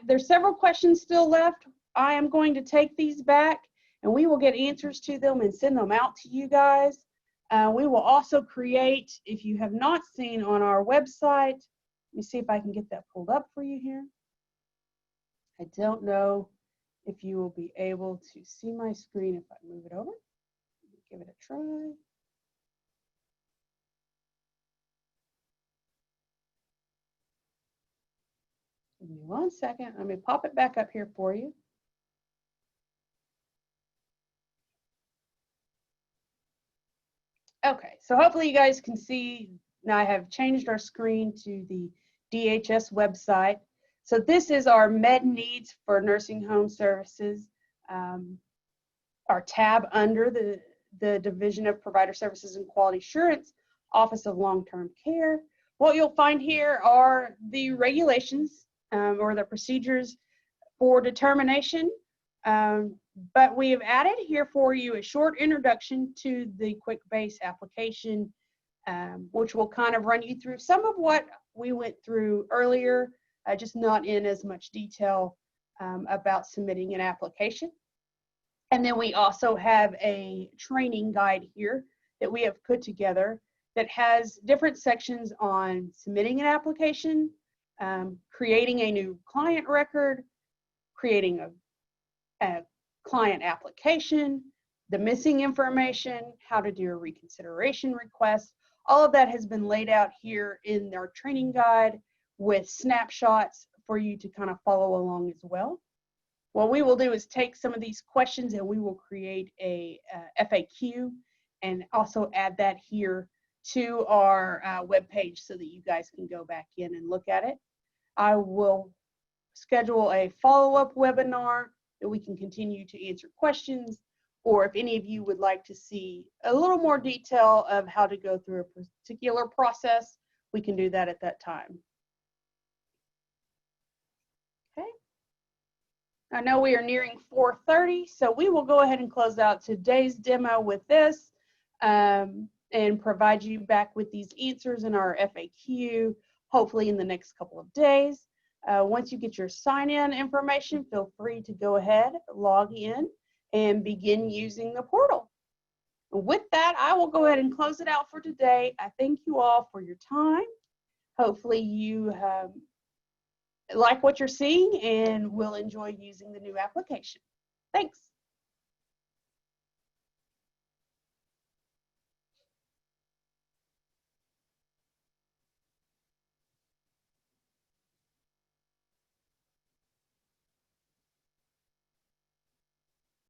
there's several questions still left. I am going to take these back and we will get answers to them and send them out to you guys. We will also create, if you have not seen on our website, let me see if I can get that pulled up for you here. I don't know if you will be able to see my screen if I move it over. Give it a try. Give me 1 second. Let me pop it back up here for you. Okay, so hopefully you guys can see, now I have changed our screen to the DHS website. So this is our Med Needs for Nursing Home Services, our tab under the Division of Provider Services and Quality Assurance, Office of Long-Term Care. What you'll find here are the regulations or the procedures for determination. But we have added here for you a short introduction to the Quickbase application, which will kind of run you through some of what we went through earlier, just not in as much detail about submitting an application. And then we also have a training guide here that we have put together that has different sections on submitting an application, creating a new client record, creating a client application, the missing information, how to do a reconsideration request. All of that has been laid out here in our training guide with snapshots for you to kind of follow along as well. What we will do is take some of these questions and we will create a FAQ and also add that here to our web page so that you guys can go back in and look at it. I will schedule a follow-up webinar that we can continue to answer questions, or if any of you would like to see a little more detail of how to go through a particular process, we can do that at that time. Okay. I know we are nearing 4:30, so we will go ahead and close out today's demo with this and provide you back with these answers in our FAQ, hopefully in the next couple of days. Once you get your sign-in information, feel free to go ahead, log in, and begin using the portal. With that, I will go ahead and close it out for today. I thank you all for your time. Hopefully you like what you're seeing and will enjoy using the new application. Thanks.